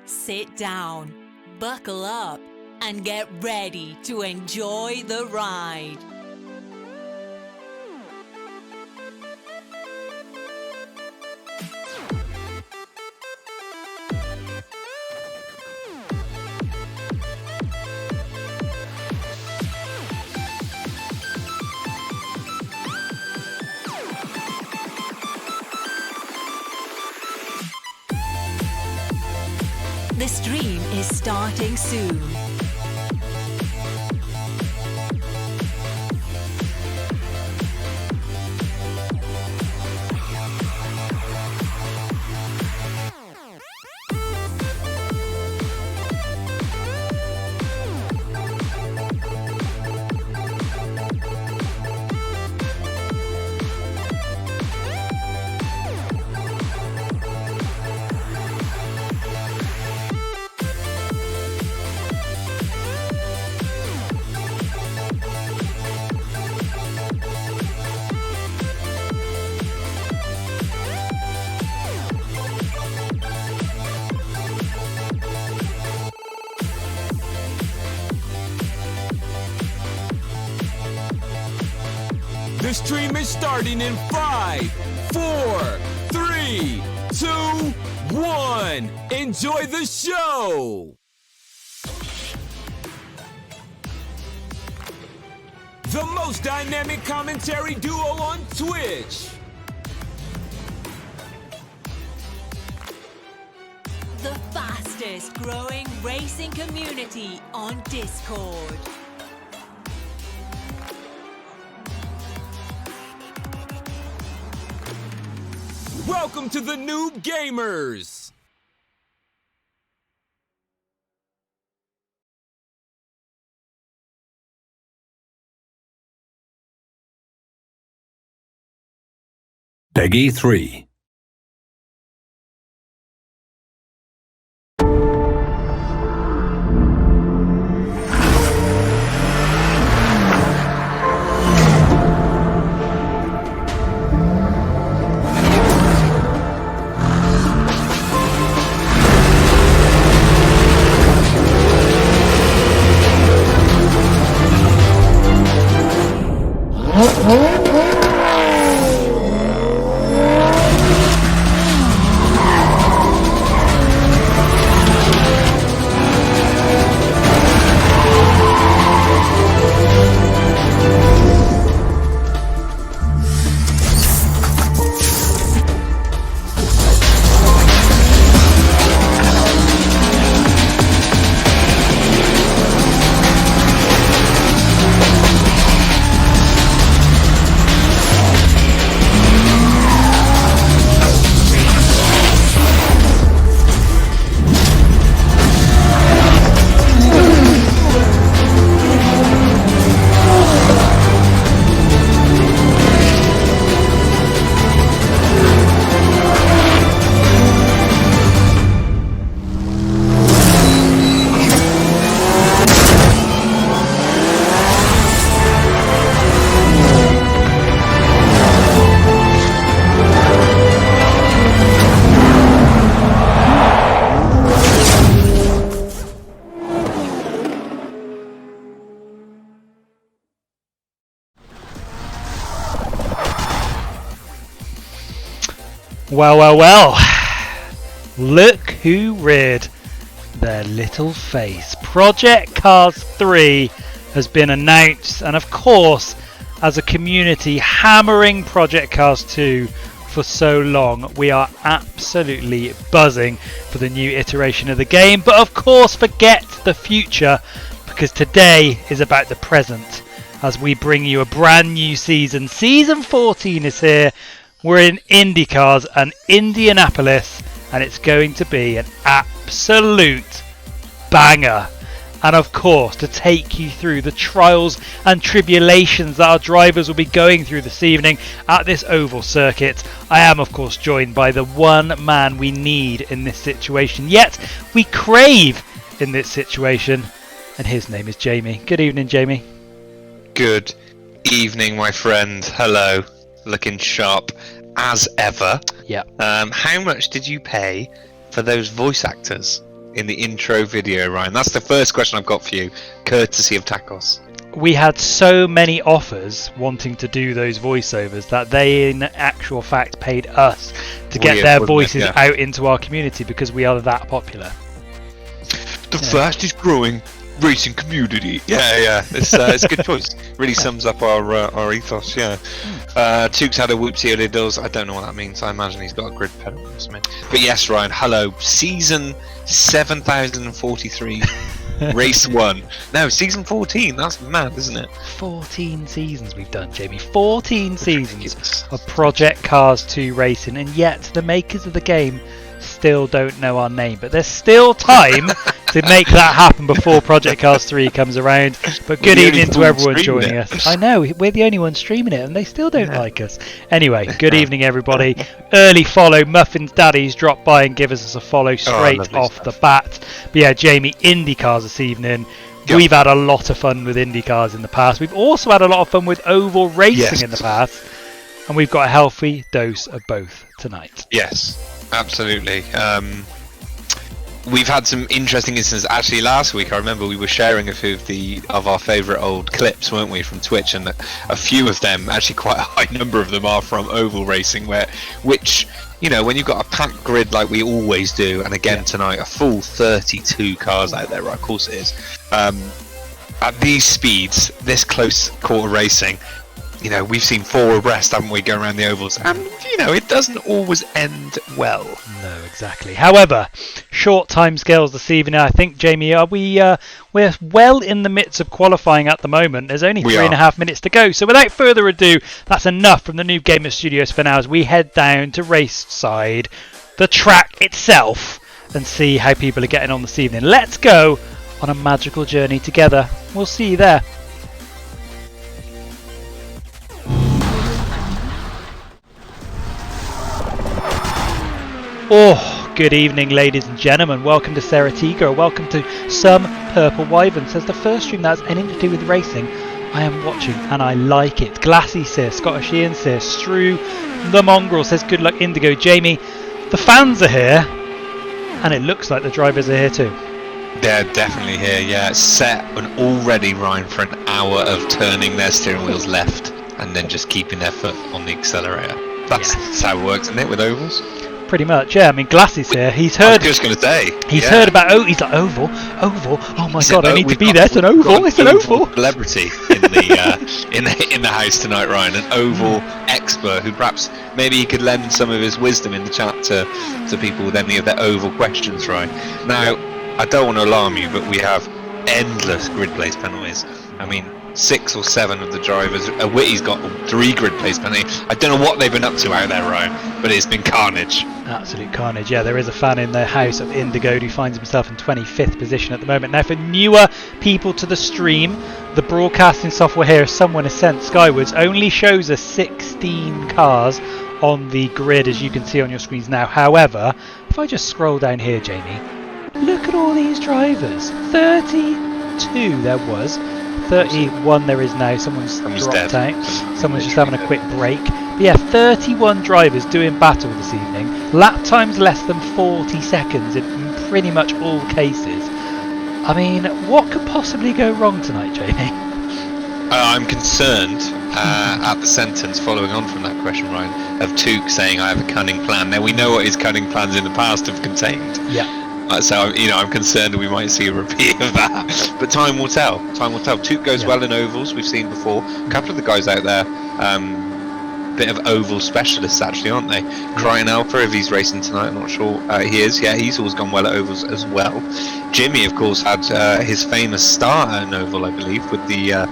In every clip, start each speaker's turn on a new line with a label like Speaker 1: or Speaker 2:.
Speaker 1: Sit down, buckle up, and get ready to enjoy the ride. The stream is starting soon.
Speaker 2: The stream is starting in 5, 4, 3, 2, 1. Enjoy the show! The most dynamic commentary duo on Twitch.
Speaker 1: The fastest growing racing community on Discord.
Speaker 2: Welcome to the NoobGamerz.
Speaker 3: Peggy 3.
Speaker 4: Well. Look who reared their little face. Project Cars 3 has been announced, and of course, as a community hammering Project Cars 2 for so long, we are absolutely buzzing for the new iteration of the game. But of course, forget the future, because today is about the present as we bring you a brand new season. Season 14 is here. We're in Indycars and Indianapolis, and it's going to be an absolute banger. And of course, to take you through the trials and tribulations that our drivers will be going through this evening at this oval circuit, I am of course joined by the one man we need in this situation, yet we crave in this situation, and his name is Jamie. Good evening, Jamie.
Speaker 5: Good evening, my friend. Hello. Looking sharp as ever.
Speaker 4: Yeah.
Speaker 5: How much did you pay for those voice actors? in the intro video, Ryan? That's the first question I've got for you, courtesy of Tacos.
Speaker 4: We had so many offers wanting to do those voiceovers that they in actual fact paid us to get their voices out into our community because we are that popular.
Speaker 5: The fastest growing racing community. Yeah. It's a good choice. Really sums up our ethos. Yeah. Tukes had a whoopsie liddles. I don't know what that means. I imagine he's got a grid pedal or something. But yes, Ryan. Hello. Season 7043. Race 1. No, season 14. That's mad, isn't it?
Speaker 4: 14 seasons we've done, Jamie. 14 seasons of Project Cars 2 racing, and yet the makers of the game still don't know our name. But there's still time to make that happen before Project Cars 3 comes around. But good evening to everyone joining us. I know, we're the only ones streaming it, and they still don't like us. Anyway, good evening, everybody. Early follow, Muffins Daddies, drop by and give us a follow straight off the bat. But yeah, Jamie, Indycars this evening. Yep. We've had a lot of fun with Indycars in the past. We've also had a lot of fun with oval racing in the past. And we've got a healthy dose of both tonight.
Speaker 5: Yes, absolutely. We've had some interesting instances. Actually, last week I remember we were sharing a few of our favourite old clips, weren't we, from Twitch, and a few of them, actually quite a high number of them, are from oval racing, which you know, when you've got a packed grid like we always do, and again tonight a full 32 cars out there, right? Of course it is. At these speeds, this close quarter racing, you know, we've seen 4 abreast, haven't we, going around the ovals, and you know, it doesn't always end well.
Speaker 4: No, exactly. However, short time scales this evening. I think, Jamie, we're well in the midst of qualifying at the moment. There's only 3.5 minutes to go. So without further ado, that's enough from the NoobGamerz Studios for now as we head down to race side, the track itself, and see how people are getting on this evening. Let's go on a magical journey together. We'll see you there. Oh, good evening, ladies and gentlemen. Welcome to Seratigo. Welcome to Some Purple Wyvern. Says the first stream that has anything to do with racing I am watching and I like it. Glassy says, Scottish Ian says, Strew the Mongrel says, good luck, Indigo. Jamie, the fans are here and it looks like the drivers are here too.
Speaker 5: They're definitely here, yeah. Set and already, Ryan, for an hour of turning their steering wheels left and then just keeping their foot on the accelerator. That's how it works, isn't it, with ovals?
Speaker 4: Pretty much, yeah. I mean, Glassy's here. He's heard.
Speaker 5: I was just going to say.
Speaker 4: He's heard about. Oh, he's like oval. Oh my god! I need to be there. It's an oval. It's an oval.
Speaker 5: Celebrity in the house tonight, Ryan. An oval expert who perhaps maybe he could lend some of his wisdom in the chat to people with any of their oval questions, right? Now, I don't want to alarm you, but we have endless grid place penalties. I mean, 6 or 7 of the drivers. Whitty's got 3 grid place penalties. I don't know what they've been up to out there, Ryan, but it's been carnage.
Speaker 4: Absolute carnage. Yeah, there is a fan in the house of Indigo who finds himself in 25th position at the moment. Now, for newer people to the stream, the broadcasting software here, Someone Has Sent Skywards, only shows us 16 cars on the grid, as you can see on your screens now. However, if I just scroll down here, Jamie, look at all these drivers. 32 there was. 31 there is now. Someone's dropped out. Someone's just having a quick break. But yeah, 31 drivers doing battle this evening. Lap times less than 40 seconds in pretty much all cases. I mean, what could possibly go wrong tonight, Jamie?
Speaker 5: I'm concerned at the sentence following on from that question, Ryan, of Took saying I have a cunning plan. Now, we know what his cunning plans in the past have contained.
Speaker 4: Yeah.
Speaker 5: So, you know, I'm concerned we might see a repeat of that. But time will tell. Time will tell. Took goes well in ovals, we've seen before. A couple of the guys out there, bit of oval specialists, actually, aren't they? Crichton Alpha, if he's racing tonight, I'm not sure he is. Yeah, he's always gone well at ovals as well. Jimmy, of course, had his famous start at an oval, I believe, with the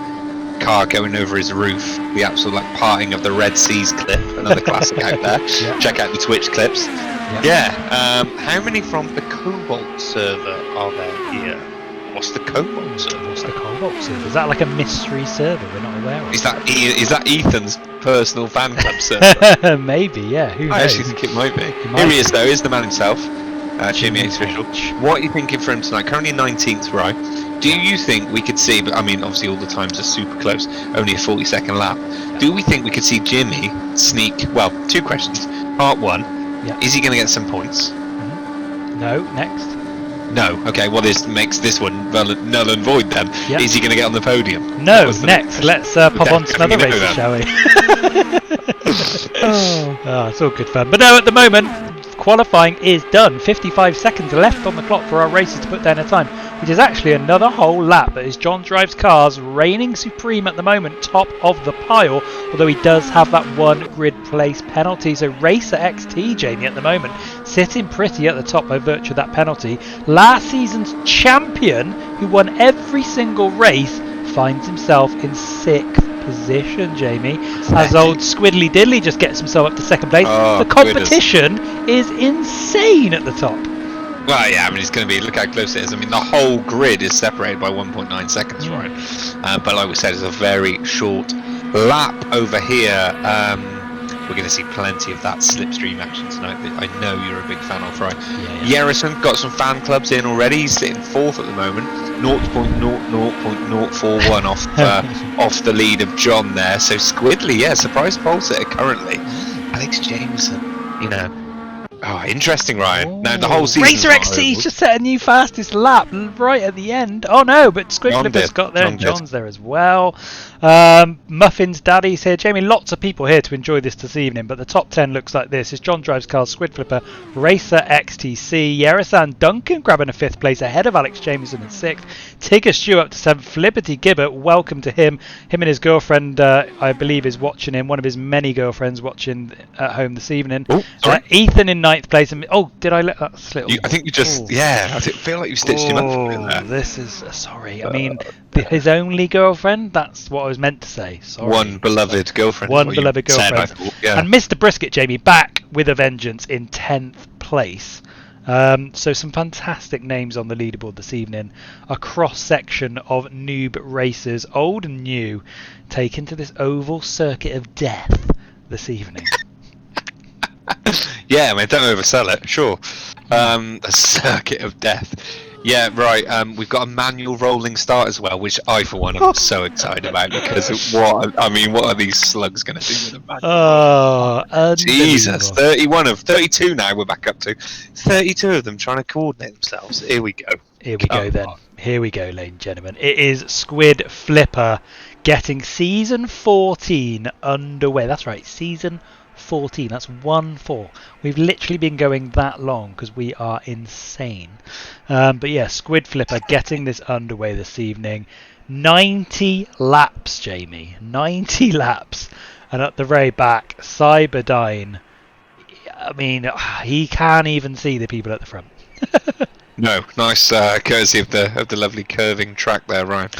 Speaker 5: car going over his roof. The absolute parting of the Red Seas clip, another classic out there. Yeah. Check out the Twitch clips. Yeah. How many from the Cobalt server are there here? What's the Cobalt server?
Speaker 4: What's the Cobalt server? Is that like a mystery server we're not aware of?
Speaker 5: Is that Ethan's personal fan club server?
Speaker 4: Maybe, yeah. Who knows?
Speaker 5: I actually think it might be. Here he is, though. Here's the man himself, Jimmy H. Official. What are you thinking for him tonight? Currently 19th, right? Do you think we could see, but I mean, obviously all the times are super close, only a 40-second lap. Do we think we could see Jimmy sneak, well, 2 questions. Part 1, is he going to get some points?
Speaker 4: No, next.
Speaker 5: No. Okay, well this makes this one null and void then.
Speaker 4: Yep.
Speaker 5: Is he going to get on the podium?
Speaker 4: No, next. Let's pop on to another race, shall we? Oh, it's all good fun. But no, at the moment, qualifying is done. 55 seconds left on the clock for our racers to put down a time, which is actually another whole lap. That is John Drives Cars reigning supreme at the moment, top of the pile, although he does have that one grid place penalty. So Racer XT, Jamie, at the moment, sitting pretty at the top by virtue of that penalty. Last season's champion, who won every single race, finds himself in 6th position, Jamie, as old Squiddly Diddly just gets himself up to 2nd place. The competition is insane at the top.
Speaker 5: Well, yeah, I mean, it's going to be, look how close it is. I mean, the whole grid is separated by 1.9 seconds, right? But like we said, it's a very short lap over here. We're going to see plenty of that slipstream action tonight that I know you're a big fan of, right? Yerrison got some fan clubs in already. He's sitting 4th at the moment, 0.00041 off the lead of John there. So Squiddly, yeah, surprise pole sitter currently. Alex Jameson, you know. Oh, interesting, Ryan. Now the whole season.
Speaker 4: Racer XT's just set a new fastest lap right at the end. Oh no, but Squidflipper's got there and John's there as well. Muffin's Daddy's here. Jamie, lots of people here to enjoy this evening, but the top 10 looks like this. It's John Drives Cars, Squidflipper, Racer XTC, Yerasan Duncan grabbing a 5th place ahead of Alex Jameson in 6th. Tigger Stew up to 7th. Liberty Gibbert, welcome to him. Him and his girlfriend, I believe, is watching him. One of his many girlfriends watching at home this evening. Ethan in 9th place. And did I let that slip?
Speaker 5: I think you just, I feel like you stitched him up there.
Speaker 4: This is, sorry. I mean, his only girlfriend, that's what I was meant to say. Sorry.
Speaker 5: One beloved girlfriend.
Speaker 4: One beloved girlfriend. And Mr. Brisket, Jamie, back with a vengeance in 10th place. So some fantastic names on the leaderboard this evening. A cross-section of noob racers, old and new, taken to this oval circuit of death this evening.
Speaker 5: Yeah, I mean, don't oversell it, sure. A circuit of death. Yeah, right. We've got a manual rolling start as well, which I, for one, am so excited about because what are these slugs going to do with a manual?
Speaker 4: Oh,
Speaker 5: Jesus! 31 of 32 now. We're back up to 32 of them trying to coordinate themselves. Here we go.
Speaker 4: Here we go then. Here we go, ladies and gentlemen. It is Squid Flipper getting season 14 underway. That's right, season 14. That's 1-4. We've literally been going that long because we are insane. But yeah, Squid Flipper getting this underway this evening. 90 laps, Jamie. 90 laps. And at the very back, Cyberdyne. I mean, he can't even see the people at the front.
Speaker 5: No, nice courtesy of the lovely curving track there, Ryan.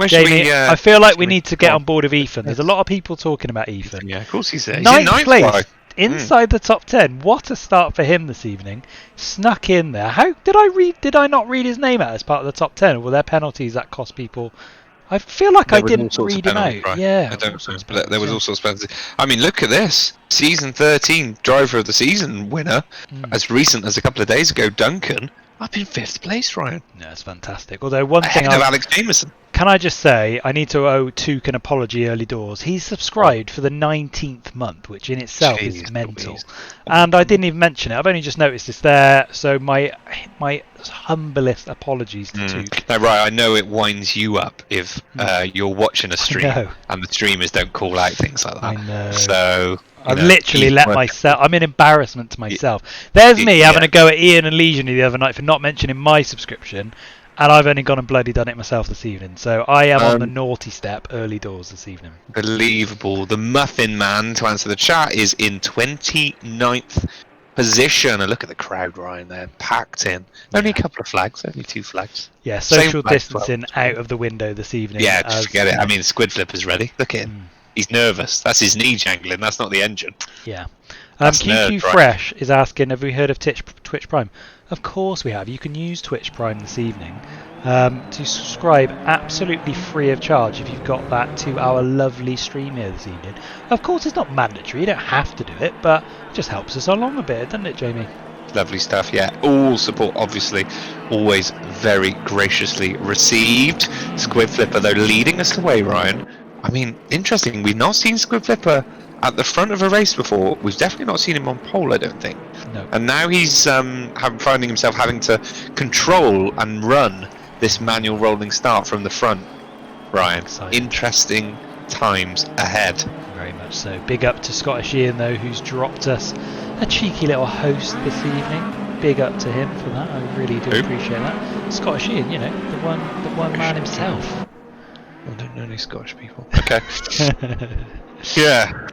Speaker 4: Jamie, I feel like we need to get on board with Ethan. There's a lot of people talking about Ethan.
Speaker 5: Yeah, of course he's there. He's
Speaker 4: ninth
Speaker 5: in 9th
Speaker 4: place, inside the top 10. What a start for him this evening. Snuck in there. How did I not read his name out as part of the top 10? Or were there penalties that cost people? I feel like I didn't read him out.
Speaker 5: Right?
Speaker 4: Yeah,
Speaker 5: I don't know, but there was all sorts of penalties. I mean, look at this. Season 13 driver of the season winner, as recent as a couple of days ago, Duncan. Up in 5th place, Ryan.
Speaker 4: Yeah, it's fantastic. Although one thing
Speaker 5: of Alex Jameson.
Speaker 4: Can I just say, I need to owe Took an apology early doors. He's subscribed for the 19th month, which in itself is mental. And I didn't even mention it. I've only just noticed it's there. So my humblest apologies to Took.
Speaker 5: No, right, I know it winds you up if you're watching a stream and the streamers don't call out things like that. I know. So
Speaker 4: I've literally let myself. I'm in embarrassment to myself. There's me having a go at Ian and Legion the other night for not mentioning my subscription, and I've only gone and bloody done it myself this evening. So I am on the naughty step early doors this evening.
Speaker 5: Believable. The Muffin Man, to answer the chat, is in 29th position. And look at the crowd, Ryan. They're packed in. Only a couple of flags. Only 2 flags.
Speaker 4: Yeah, social distancing out of the window this evening.
Speaker 5: Yeah, just forget it. I mean, Squid Flipper's ready. Look at him. He's nervous. That's his knee jangling. That's not the engine.
Speaker 4: Yeah. QQ Fresh is asking, have we heard of Twitch Prime? Of course we have. You can use Twitch Prime this evening to subscribe absolutely free of charge if you've got that to our lovely stream here this evening. Of course, it's not mandatory. You don't have to do it, but it just helps us along a bit, doesn't it, Jamie?
Speaker 5: Lovely stuff, yeah. All support, obviously, always very graciously received. Squid Flipper, though, leading us away, Ryan. I mean, interesting. We've not seen Squid Flipper at the front of a race before. We've definitely not seen him on pole, I don't think.
Speaker 4: No.
Speaker 5: And now he's finding himself having to control and run this manual rolling start from the front. Ryan,
Speaker 4: Exciting.
Speaker 5: Interesting times ahead.
Speaker 4: Very much so. Big up to Scottish Ian though, who's dropped us a cheeky little host this evening. Big up to him for that. I really do appreciate that. Scottish Ian, you know, the one man himself.
Speaker 5: I don't know any Scottish people. Okay. Yeah.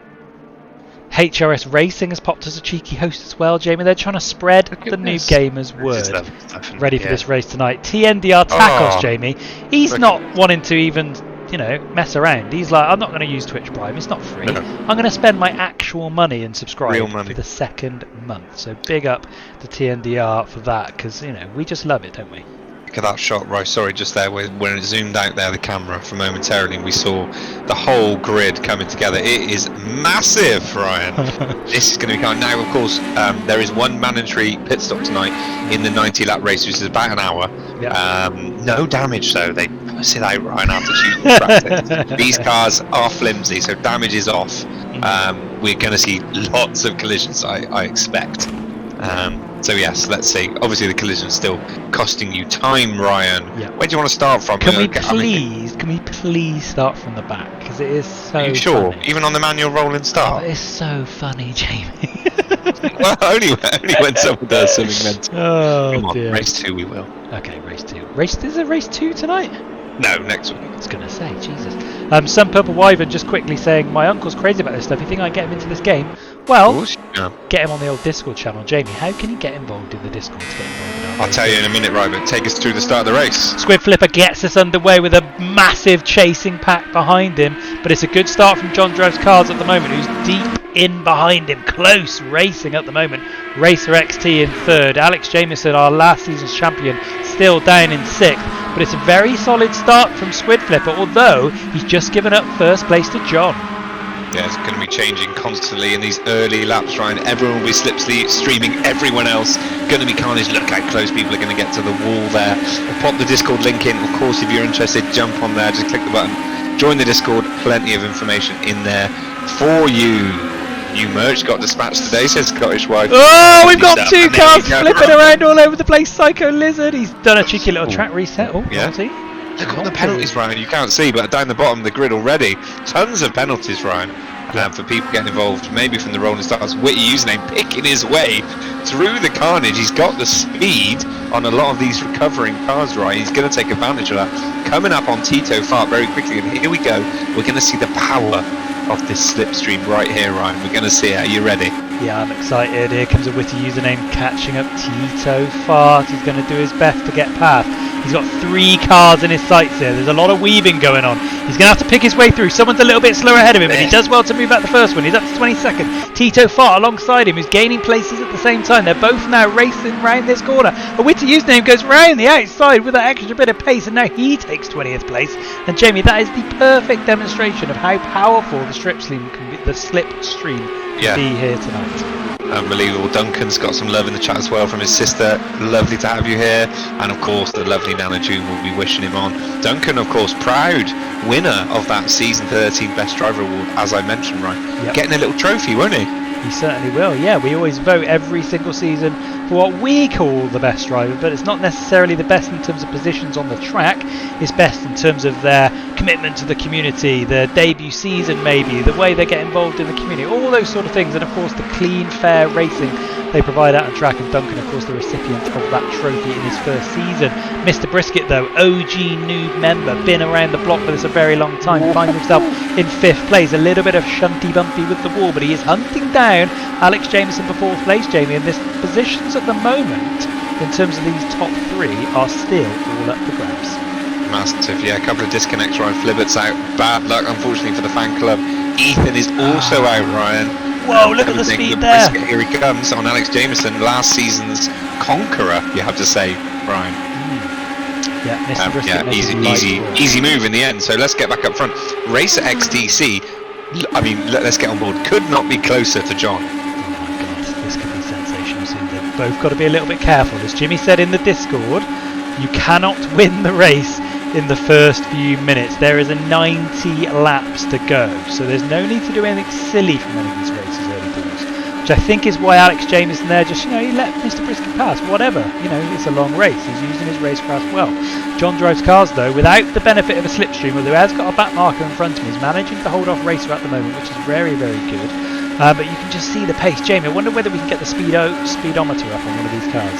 Speaker 4: HRS Racing has popped us a cheeky host as well, Jamie. They're trying to spread the NoobGamerz word. Ready for this race tonight. TNDR Tacos, Jamie. He's not wanting to even, you know, mess around. He's like, I'm not going to use Twitch Prime. It's not free. No. I'm going to spend my actual money and subscribe for the second month. So big up to TNDR for that, because, you know, we just love it, don't we?
Speaker 5: Look at that shot, right? Sorry, just there when it zoomed out there, the camera for momentarily, and we saw the whole grid coming together. It is massive, Ryan. This is going to be kind. Now, of course, there is one mandatory pit stop tonight in the 90-lap race, which is about an hour. Yep. No damage, though. They puss it out, Ryan, after shooting practice. These cars are flimsy, so damage is off. We're going to see lots of collisions, I expect. So yes, let's see. Obviously, the collision's still costing you time, Ryan. Yeah. Where do you want to start from?
Speaker 4: Can we please start from the back? Because it is so.
Speaker 5: Are you sure?
Speaker 4: Funny.
Speaker 5: Even on the manual rolling start.
Speaker 4: Oh, it's so funny, Jamie.
Speaker 5: Well, only when someone does something mental.
Speaker 4: Oh
Speaker 5: Come on,
Speaker 4: dear.
Speaker 5: Race 2 we will.
Speaker 4: Okay, race 2. Is it race 2 tonight?
Speaker 5: No, next week.
Speaker 4: I was going to say, Jesus. Some Purple Wyvern just quickly saying, my uncle's crazy about this stuff. You think I can get him into this game? Well, get him on the old Discord channel. Jamie, how can he get involved in the Discord to get involved in
Speaker 5: I'll tell you in a minute, right, but take us through the start of the race.
Speaker 4: Squid Flipper gets us underway with a massive chasing pack behind him, but it's a good start from John Drive's cars at the moment, who's deep in behind him, close racing at the moment. Racer XT in third. Alex Jamieson, our last season's champion, still down in sixth, but it's a very solid start from Squid Flipper, although he's just given up first place to John.
Speaker 5: Yeah, it's going to be changing constantly in these early laps, Ryan. Everyone will be slipstreaming everyone else. Going to be carnage. Look how close people are going to get to the wall there. We'll pop the Discord link in. Of course, if you're interested, jump on there. Just click the button. Join the Discord. Plenty of information in there for you. New merch got dispatched today, says Scottish Wife.
Speaker 4: Oh, we've got two cars flipping around all over the place. Psycho Lizard. He's done a cheeky little track reset. Oh, yeah.
Speaker 5: Look at all the penalties, Ryan. You can't see, but down the bottom of the grid already, tons of penalties, Ryan, for people getting involved. Maybe from the rolling starts. Witty username picking his way through the carnage. He's got the speed on a lot of these recovering cars, Ryan. He's going to take advantage of that. Coming up on Tito Fart very quickly, and here we go. We're going to see the power of this slipstream right here, Ryan. We're going to see it. Are you ready?
Speaker 4: Yeah, I'm excited. Here comes a witty username catching up Tito Fart. He's going to do his best to get past. He's got 3 cars in his sights here. There's a lot of weaving going on. He's going to have to pick his way through. Someone's a little bit slower ahead of him, and he does well to move out the first one. He's up to 22nd. Tito Fart alongside him, who's gaining places at the same time. They're both now racing round this corner. A witty username goes round the outside with that extra bit of pace, and now he takes 20th place. And Jamie, that is the perfect demonstration of how powerful the slipstream can be here tonight.
Speaker 5: Unbelievable. Duncan's got some love in the chat as well from his sister. Lovely to have you here. And of course the lovely Nana June will be wishing him on. Duncan, of course, proud winner of that season 13 Best Driver Award, as I mentioned, right? Yep. Getting a little trophy, won't he?
Speaker 4: He certainly will, yeah. We always vote every single season for what we call the best driver, but it's not necessarily the best in terms of positions on the track. It's best in terms of their commitment to the community, their debut season maybe, the way they get involved in the community, all those sort of things, and of course the clean, fair racing they provide out on track. And Duncan, of course, the recipient of that trophy in his first season. Mr. Brisket, though, OG Noob member, been around the block for this a very long time, finds himself in 5th place. A little bit of shunty bumpy with the wall, but he is hunting down Alex Jameson for 4th place, Jamie, and this positions at the moment in terms of these top 3 are still all up for grabs.
Speaker 5: Massive, yeah. A couple of disconnects, Ryan. Flibbert's out. Bad luck, unfortunately, for the fan club. Ethan is also out, Ryan.
Speaker 4: Whoa, look at the speed there.
Speaker 5: Here he comes on Alex Jameson, last season's conqueror, you have to say, Ryan.
Speaker 4: Yeah, Mr. Brisket
Speaker 5: easy move in the end. So let's get back up front. Racer XDC, I mean, let's get on board. Could not be closer to John.
Speaker 4: Oh my God, this could be sensational soon. They've both got to be a little bit careful. As Jimmy said in the Discord, you cannot win the race in the first few minutes. There is a 90 laps to go, so there's no need to do anything silly from any of these races early doors. which I think is why Alex Jameson there just, he let Mr. Brisket pass, whatever. It's a long race. He's using his racecraft well. John Drives Cars, though, without the benefit of a slipstream, although he has got a back marker in front of him, he's managing to hold off Racer at the moment, which is very, very good. But you can just see the pace. Jamie, I wonder whether we can get the speedometer up on one of these cars.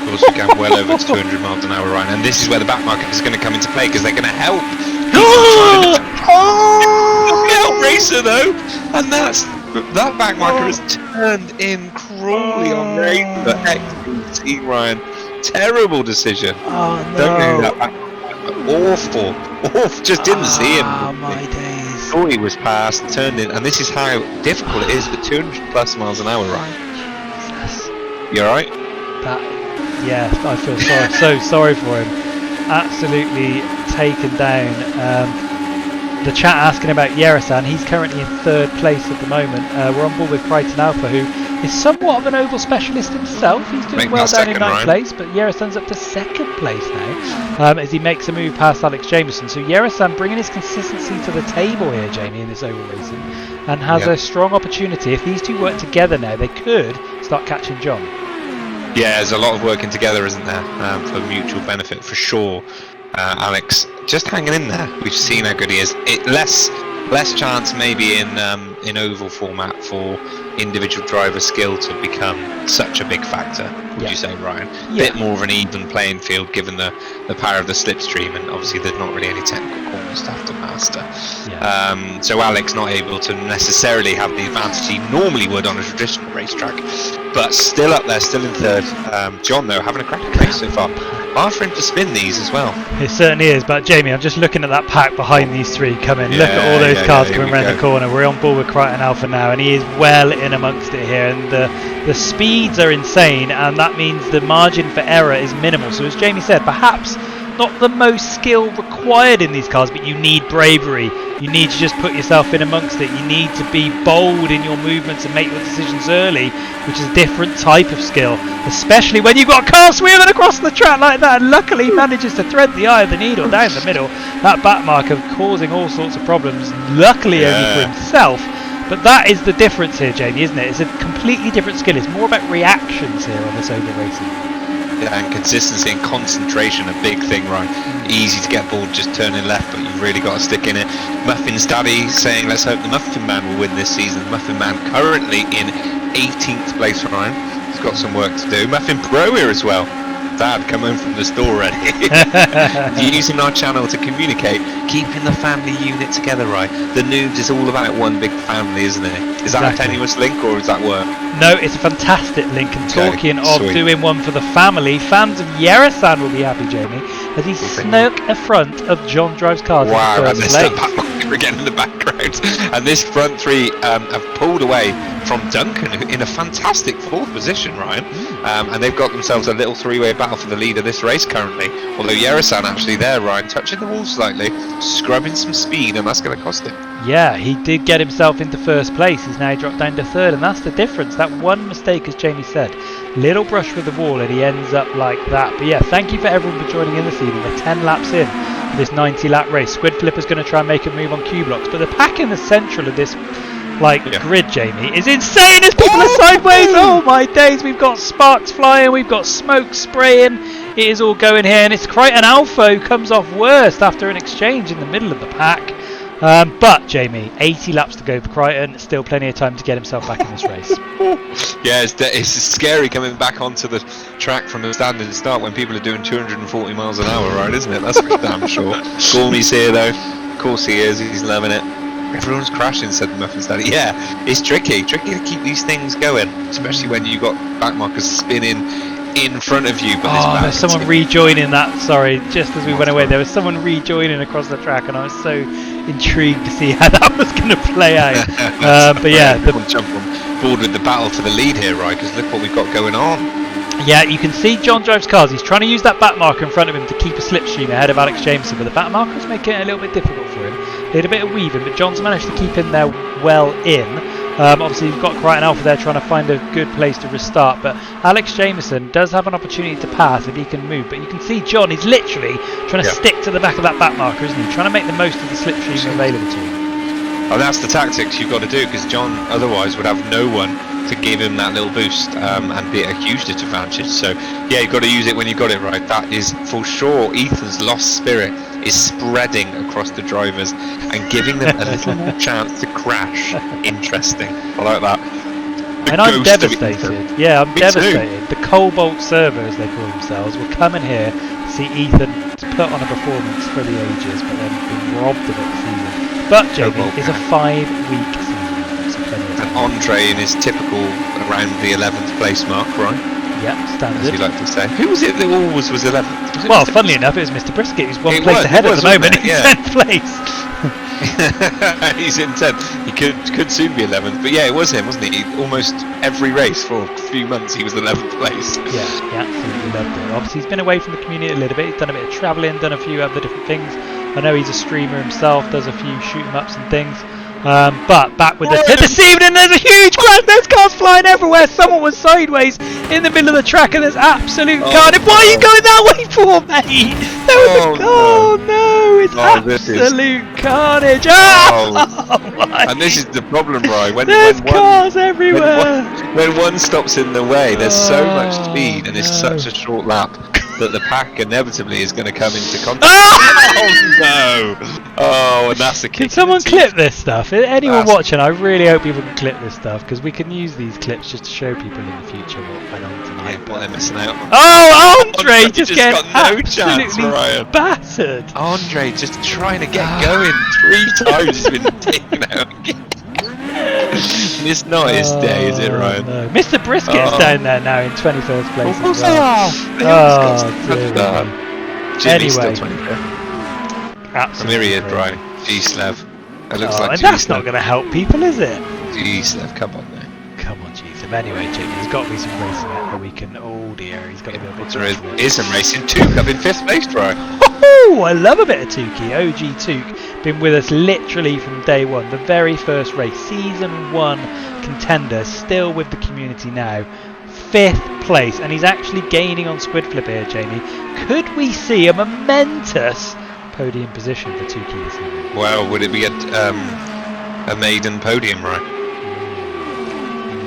Speaker 5: Of course, we can well over 200 miles an hour, Ryan. And this is where the back marker is going to come into play because they're going to help. Help Racer, though. And that back marker has turned in cruelly on Racer. XPT, Ryan. Terrible decision.
Speaker 4: Oh, no.
Speaker 5: Don't do that back marker. Awful. Just didn't see him.
Speaker 4: Oh, my days.
Speaker 5: Thought he was passed, turned in. And this is how difficult it is with 200 plus miles an hour, Ryan.
Speaker 4: Jesus.
Speaker 5: You alright?
Speaker 4: Yeah, I feel so sorry for him. Absolutely taken down. The chat asking about Yerasan, he's currently in 3rd place at the moment. We're on board with Crichton Alpha, who is somewhat of an oval specialist himself. He's doing well down in 9th place, but Yerasan's up to 2nd place now as he makes a move past Alex Jameson. So Yerasan bringing his consistency to the table here, Jamie, in this oval racing, and has a strong opportunity. If these two work together now, they could start catching John.
Speaker 5: Yeah, there's a lot of working together, isn't there, for mutual benefit, for sure. Alex just hanging in there. We've seen how good he is. Less chance maybe in oval format for individual driver skill to become such a big factor. Would you say, Ryan? Bit more of an even playing field given the power of the slipstream, and obviously there's not really any technical corners to have to master. So Alex not able to necessarily have the advantage he normally would on a traditional racetrack, but still up there, still in 3rd. John, though, having a cracking race so far. Hard for him to spin these as well.
Speaker 4: It certainly is, but Jamie, I'm just looking at that pack behind these three coming. Look at all those cars coming around the corner. We're on board with Crichton Alpha now, and he is well in amongst it here, and the speeds are insane, and that means the margin for error is minimal. So as Jamie said, perhaps not the most skill required in these cars, but you need bravery. You need to just put yourself in amongst it. You need to be bold in your movements and make your decisions early, which is a different type of skill, especially when you've got a car swerving across the track like that, and luckily manages to thread the eye of the needle down the middle. That back marker causing all sorts of problems, luckily only for himself. But that is the difference here, Jamie, isn't it? It's a completely different skill. It's more about reactions here on this oval racing.
Speaker 5: Yeah, and consistency and concentration, a big thing, right? Easy to get bored just turning left, but you've really got to stick in it. Muffin's daddy saying, let's hope the Muffin Man will win this season. Muffin Man currently in 18th place, Ryan. He's got some work to do. Muffin Pro here as well. Dad, come home from the store already. Using our channel to communicate, keeping the family unit together, right? The Noobs is all about one big family, isn't it? Is that a tenuous link, or is that work?
Speaker 4: No, it's a fantastic link. And talking of doing one for the family, fans of Yerasan will be happy, Jamie, as he snuck a front of John Drives Cars.
Speaker 5: Wow, and there's the back marker again in the background. And this front three have pulled away from Duncan in a fantastic 4th position, Ryan. And they've got themselves a little 3-way battle for the lead of this race currently. Although Yerasan actually there, Ryan, touching the wall slightly, scrubbing some speed, and that's going to cost him.
Speaker 4: Yeah, he did get himself into 1st place. He's now dropped down to 3rd, and that's the difference. That one mistake, as Jamie said, little brush with the wall, and he ends up like that. But yeah, thank you for everyone for joining in this evening. We're 10 laps in for this 90-lap race. Squid Flipper's going to try and make a move on Q blocks, but the pack in the central of this grid, Jamie, is insane as people are sideways. Oh my days, we've got sparks flying, we've got smoke spraying. It is all going here, and it's Crichton Alpha who comes off worst after an exchange in the middle of the pack. But Jamie, 80 laps to go for Crichton, still plenty of time to get himself back in this race.
Speaker 5: Yeah, it's scary coming back onto the track from the standing start when people are doing 240 miles an hour, right, isn't it? That's for damn sure. Gormy's here though, of course he is, he's loving it. Everyone's crashing, said the Muffin's daddy. Yeah, it's tricky to keep these things going, especially when you've got back markers spinning in front of you. But
Speaker 4: there's someone rejoining that, sorry, just as we went away, there was someone rejoining across the track, and I was so intrigued to see how that was going to play out. But yeah,
Speaker 5: everyone jump on board with the battle for the lead here, right? Because look what we've got going on.
Speaker 4: Yeah, you can see John Drives Cars. He's trying to use that back marker in front of him to keep a slipstream ahead of Alex Jameson, but the back marker's making it a little bit difficult for him. He had a bit of weaving, but John's managed to keep him there well in. Obviously, you've got Crichton Alpha there trying to find a good place to restart, but Alex Jameson does have an opportunity to pass if he can move. But you can see John is literally trying to stick to the back of that back marker, isn't he? Trying to make the most of the slipstream available to him.
Speaker 5: And that's the tactics you've got to do, because John otherwise would have no one to give him that little boost and be a huge disadvantage. So yeah, you've got to use it when you got it right. That is for sure. Ethan's lost spirit is spreading across the drivers and giving them a little more chance to crash. Interesting. I like that.
Speaker 4: And I'm devastated. Yeah, I'm devastated. The Cobalt server, as they call themselves, will come in here to see Ethan put on a performance for the ages, but then been robbed of it this season. But Jamie, it's a 5-week season. So
Speaker 5: and Andre in his typical around the 11th place mark, right?
Speaker 4: Yeah, standard.
Speaker 5: As you like to say. Who was it that always was 11th?
Speaker 4: Well, funnily enough, it was Mr. Brisket, who's one place ahead at the moment. He's 10th place.
Speaker 5: He's in 10th. He could soon be 11th, but yeah, it was him, wasn't he? Almost every race for a few months he was 11th place.
Speaker 4: Yeah, he absolutely loved it. Obviously, he's been away from the community a little bit. He's done a bit of travelling, done a few other different things. I know he's a streamer himself, does a few shoot 'em ups and things. But back with this evening, there's a huge crash. There's cars flying everywhere. Someone was sideways in the middle of the track, and there's absolute carnage. What are you going that way for, mate? There was it's absolute carnage.
Speaker 5: And this is the problem, right?
Speaker 4: There's cars everywhere.
Speaker 5: When one stops in the way, there's so much speed, and it's such a short lap that the pack inevitably is going to come into contact. Oh no! Oh, and that's a kick.
Speaker 4: Can someone clip this stuff? Anyone watching, I really hope people can clip this stuff, because we can use these clips just to show people in the future what went on tonight.
Speaker 5: What they're missing out on.
Speaker 4: Oh, Andre just getting
Speaker 5: got no chance, Ryan.
Speaker 4: Battered.
Speaker 5: Andre just trying to get going 3 times. He's been taken out again. It's not his day, is it, Ryan?
Speaker 4: No. Mr. Brisket's down there now in 21st place.
Speaker 5: Of course they are. Jimmy's still 25th.
Speaker 4: Absolutely.
Speaker 5: A myriad, Brian. G-Slev. It looks like
Speaker 4: and that's not going to help people, is it?
Speaker 5: G-Slev, come on now.
Speaker 4: Come on, G-Slev. Anyway, Jimmy, there's got to be some racing out there we can... Oh dear, he's got to be a bit...
Speaker 5: There is some racing. Tuke up in 5th place, Brian.
Speaker 4: Oh, I love a bit of Tukey. OG Tuke. Been with us literally from day one. The very first race. Season 1 contender. Still with the community now. 5th place. And he's actually gaining on Squid Flip here, Jamie. Could we see a momentous podium position for Tukey this evening?
Speaker 5: Well, would it be a maiden podium, right?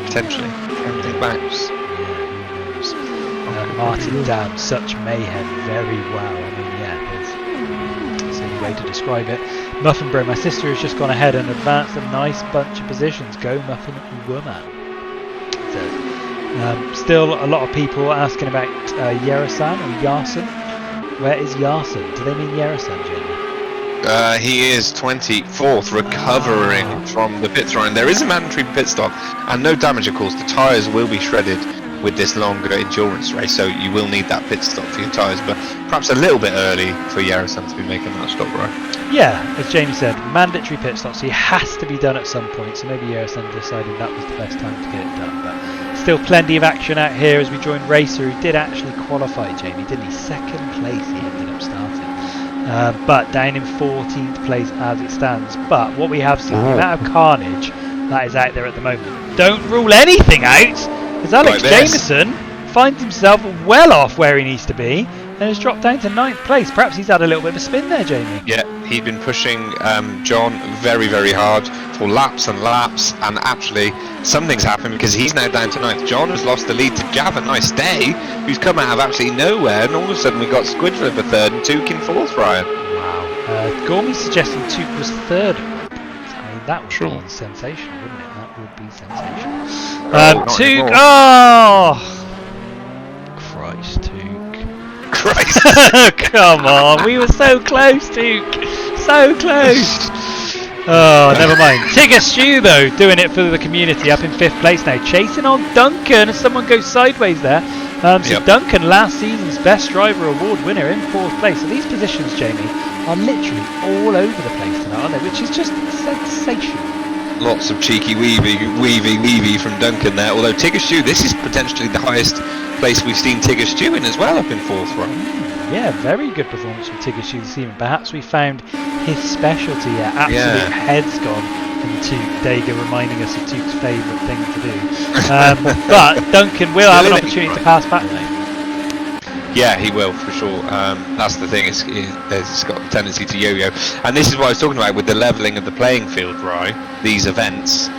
Speaker 5: Potentially. Anything bounce.
Speaker 4: Martin Dam, such mayhem, very well. I mean, yeah, there's any way to describe it. Muffin Bro, my sister has just gone ahead and advanced a nice bunch of positions. Go Muffin Woman. So, still a lot of people asking about Yerasan or Yarsan. Where is Yarsan? Do they mean Yerasan, Jamie?
Speaker 5: He is 24th, recovering from the pit run. There is a mandatory pit stop, and no damage, of course. The tyres will be shredded with this longer endurance race, so you will need that pit stop for your tyres, but perhaps a little bit early for Yerasan to be making that stop, right?
Speaker 4: Yeah, as Jamie said, mandatory pit stop, so he has to be done at some point, so maybe Yerasan decided that was the best time to get it done, but still plenty of action out here as we join Racer, who did actually qualify, Jamie, didn't he? 2nd place he ended up starting, but down in 14th place as it stands. But what we have seen, the amount of carnage that is out there at the moment, don't rule anything out, because Alex Jameson finds himself well off where he needs to be and has dropped down to 9th place. Perhaps he's had a little bit of a spin there, Jamie.
Speaker 5: Yeah, he'd been pushing John very, very hard for laps and laps, and actually something's happened because he's now down to 9th. John has lost the lead to Gavin Nice Day, who's come out of absolutely nowhere, and all of a sudden we've got Squidflip for 3rd and Tuke in 4th, Ryan.
Speaker 4: Wow. Gormy's suggesting Tuke was 3rd. I mean, that would be sensational, wouldn't it? That would be sensational. Tuke, Christ, Tuke.
Speaker 5: Christ.
Speaker 4: Come on, we were so close, Tuke. So close. Oh, never mind. Tigger Stew, though, doing it for the community up in 5th place now. Chasing on Duncan as someone goes sideways there. So Duncan, last season's Best Driver Award winner, in 4th place. So these positions, Jamie, are literally all over the place tonight, aren't they? Which is just sensational.
Speaker 5: Lots of cheeky weavy from Duncan there. Although Tigger Stew, this is potentially the highest place we've seen Tigger Stew in as well, up in 4th row.
Speaker 4: Yeah, very good performance from Tigger Stew this evening. Perhaps we found his specialty. Absolute head's gone from Tuke. Dega reminding us of Tuke's favourite thing to do. But Duncan will have an opportunity to pass back now.
Speaker 5: Yeah, he will, for sure. That's the thing, it's got a tendency to yo-yo. And this is what I was talking about with the levelling of the playing field, right? These events.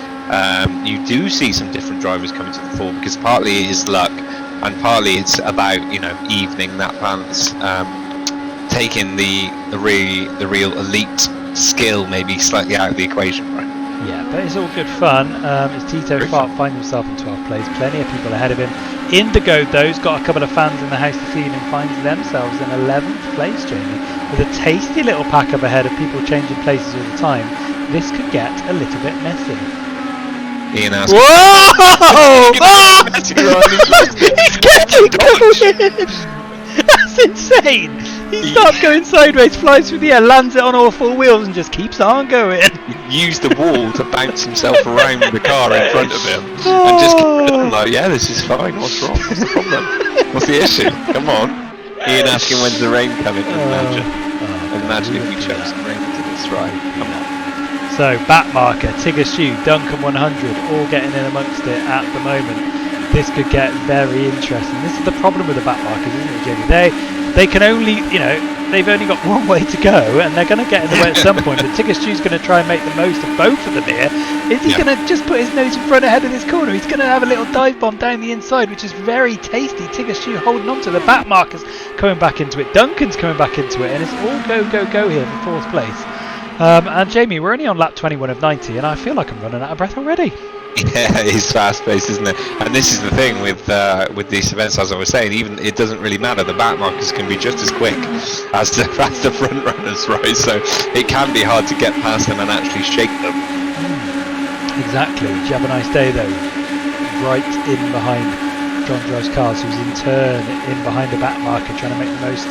Speaker 5: you do see some different drivers coming to the fore, because partly it is luck, and partly it's about evening that balance, taking the real elite skill maybe slightly out of the equation, right?
Speaker 4: Yeah, but it's all good fun. As Tito Fart finds himself in 12th place, plenty of people ahead of him. Indigo, though's got a couple of fans in the house this evening, finds themselves in 11th place, Jamie, with a tasty little pack up ahead of people changing places all the time. This could get a little bit messy.
Speaker 5: Ian has.
Speaker 4: Whoa! He's getting going! That's insane! He starts going sideways, flies through the air, lands it on all four wheels, and just keeps on going.
Speaker 5: Used the wall to bounce himself around the car in front of him, and just kept on like, yeah, this is fine. What's wrong? What's the problem? What's the issue? Come on. Ian asking when's the rain coming. Imagine if we chose the rain into this ride. Come on.
Speaker 4: So, Batmarker, Tigger Shoe, Duncan 100, all getting in amongst it at the moment. This could get very interesting. This is the problem with the Batmarkers, isn't it, Jamie? They can only, they've only got one way to go, and they're going to get in the way at some point. But Tigger Shoe's going to try and make the most of both of them here. Is he going to just put his nose in front ahead of this corner? He's going to have a little dive bomb down the inside, which is very tasty. Tigger Shoe holding on to the Batmarkers, coming back into it. Duncan's coming back into it, and it's all go here for 4th place. And Jamie, we're only on lap 21 of 90, and I feel like I'm running out of breath already.
Speaker 5: Yeah, it's fast-paced, isn't it? And this is the thing with these events, as I was saying. Even it doesn't really matter. The backmarkers can be just as quick as the front runners, right? So it can be hard to get past them and actually shake them.
Speaker 4: Exactly. Did you have a nice day though? Right in behind John Drives Cars, who's in turn in behind the backmarker, trying to make the most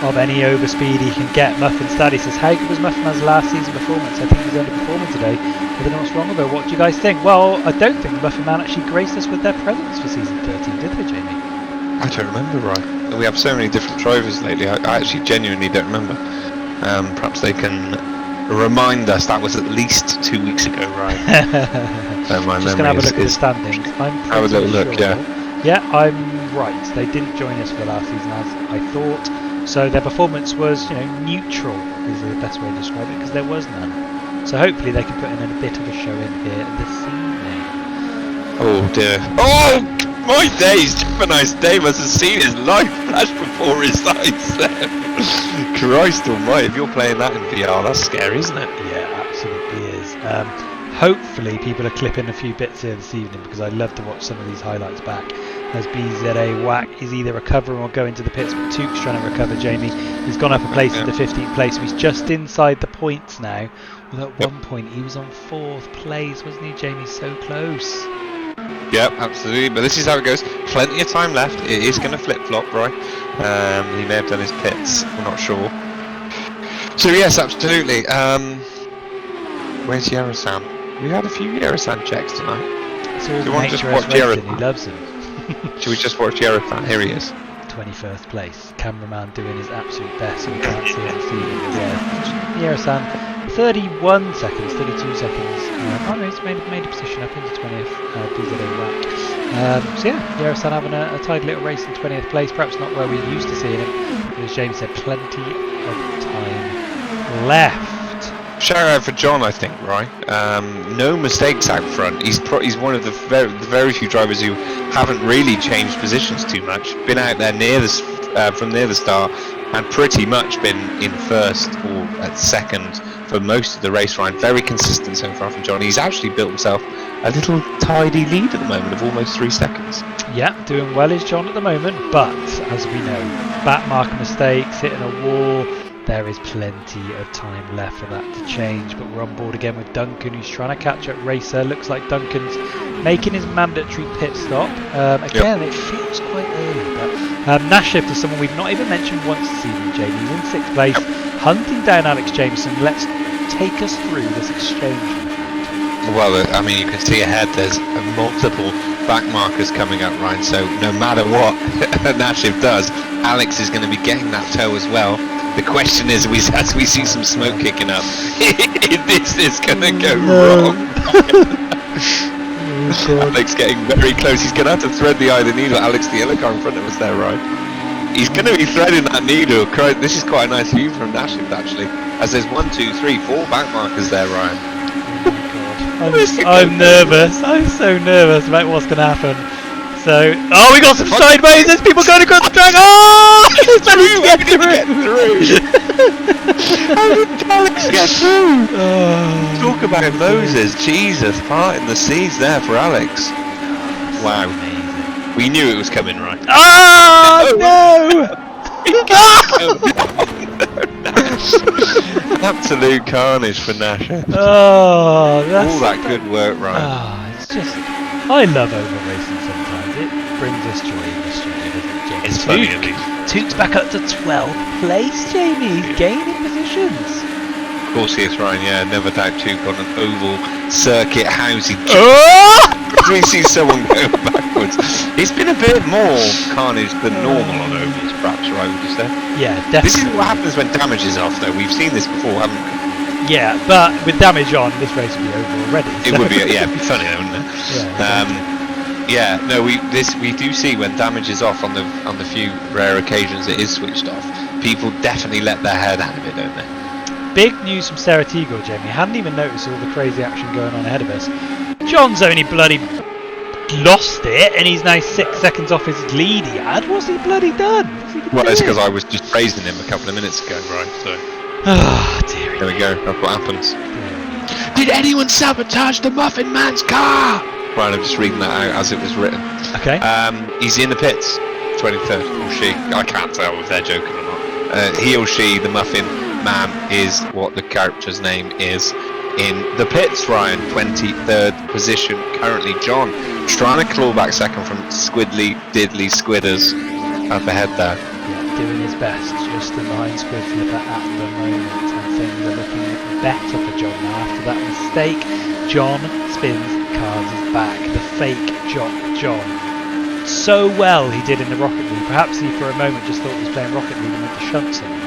Speaker 4: of any overspeed he can get. Muffin Staddy says, how good was Muffin's last season performance? I think he's underperforming today. I don't know what's wrong with her. What do you guys think? Well, I don't think Muffin Man actually graced us with their presence for season 13, did they, Jamie?
Speaker 5: I don't remember, right. We have so many different drivers lately, I actually genuinely don't remember. Perhaps they can remind us that was at least 2 weeks ago, right? So my
Speaker 4: just going to have a look at the standings.
Speaker 5: Have a little look,
Speaker 4: yeah. Yeah, I'm right. They didn't join us for the last season as I thought. So their performance was, neutral is the best way to describe it, because there was none. So hopefully they can put in a bit of a show in here this evening.
Speaker 5: Oh dear. Oh my days! Gemini's day must have seen his life flash before his eyes there. Christ almighty, if you're playing that in VR, that's scary, isn't it?
Speaker 4: Yeah, absolutely is. Hopefully people are clipping a few bits here this evening, because I'd love to watch some of these highlights back. As BZA Whack is either recovering or going to the pits, but Took's trying to recover, Jamie. He's gone up a place into 15th place, so he's just inside the points now. Well, at one point he was on 4th place, wasn't he, Jamie? So close.
Speaker 5: Yep, absolutely. But this is how it goes. Plenty of time left. It is going to flip-flop, right? He may have done his pits. We're not sure. So yes, absolutely. Where's Yarasan? We had a few Yarasan checks tonight.
Speaker 4: So do you want to just watch Yarasan? He loves him.
Speaker 5: Should we just watch Yarasan? Here he is.
Speaker 4: 21st place. Cameraman doing his absolute best, so we can't see him feeling it. Yeah, Yarasan, 31 seconds, 32 seconds. He's made a position up into 20th. BZA Whack. So yeah, Yarasan having a tidy little race in 20th place. Perhaps not where we're used to seeing him, but as James said, plenty of time left.
Speaker 5: Shout out for John, I think, right? No mistakes out front. He's one of the very few drivers who haven't really changed positions too much. Been out there from near the start, and pretty much been in first or at second for most of the race ride. Very consistent so far from John. He's actually built himself a little tidy lead at the moment of almost 3 seconds. Yeah,
Speaker 4: doing well is John at the moment, but as we know, backmarker mistakes, hitting a wall. There is plenty of time left for that to change, but we're on board again with Duncan, who's trying to catch up Racer. Looks like Duncan's making his mandatory pit stop. Again, It feels quite early, but Nashif is someone we've not even mentioned once this evening, Jamie. He's in 6th place, hunting down Alex Jameson. Let's take us through this exchange.
Speaker 5: Well, I mean, you can see ahead there's multiple back markers coming up, Ryan, so no matter what Nashif does, Alex is going to be getting that toe as well. The question is, as we see some smoke kicking up, this is going to go wrong. Alex getting very close. He's going to have to thread the eye of the needle. Alex, the yellow car in front of us there, right? He's going to be threading that needle. This is quite a nice view from Nashif, actually. As there's 1, 2, 3, 4 back markers there, Ryan.
Speaker 4: Oh my God. I'm nervous. I'm so nervous about what's going to happen. So, oh, we got some sideways. There's people going across the track. Oh, he's managed to get through.
Speaker 5: How did Alex get through? Talk about Moses. Jesus, parting the seas there for Alex. Wow.
Speaker 4: Amazing.
Speaker 5: We knew it was coming, right?
Speaker 4: Oh, no!
Speaker 5: Absolute carnage for Nasher.
Speaker 4: Oh, that's...
Speaker 5: All that good work, Ryan.
Speaker 4: Oh, it's just... I love oval racing sometimes. It brings us joy in the studio, doesn't it, Jamie?
Speaker 5: It's funny, at least.
Speaker 4: Toot's back up to 12th place, Jamie. He's gaining positions.
Speaker 5: Of course he is, Ryan, yeah. Never doubt Toot on an oval circuit housing. We see someone go backwards. It's been a bit more carnage than normal on ovals, perhaps, right, would you say?
Speaker 4: Yeah, definitely.
Speaker 5: This is what happens when damage is off, though. We've seen this before, haven't we?
Speaker 4: Yeah, but with damage on, this race would be over already.
Speaker 5: It would be, yeah, it'd be funny though, wouldn't it? Yeah, no, we do see when damage is off on the few rare occasions it is switched off. People definitely let their hair down a bit, don't they?
Speaker 4: Big news from Sarah Teagle, Jamie. Hadn't even noticed all the crazy action going on ahead of us. John's only bloody lost it, and he's now 6 seconds off his lead he had. What's he bloody done?
Speaker 5: Well, it's because I was just praising him a couple of minutes ago, right? So.
Speaker 4: Oh, dear.
Speaker 5: There we go. That's what happens. Did anyone sabotage the Muffin Man's car? Right, I'm just reading that out as it was written.
Speaker 4: Okay.
Speaker 5: He's in the pits, 23rd, or she. I can't tell if they're joking or not. He or she, the Muffin Man, is what the character's name is in the pits, Ryan. 23rd position currently. John trying to claw back second from Squidly Diddly Squidders up ahead there.
Speaker 4: Yeah, doing his best, just in behind Squid Flipper at the moment, and things are looking better for John now. After that mistake, John spins Cars' back. The fake John. So well he did in the Rocket League. Perhaps he for a moment just thought he was playing Rocket League and went to shunt something.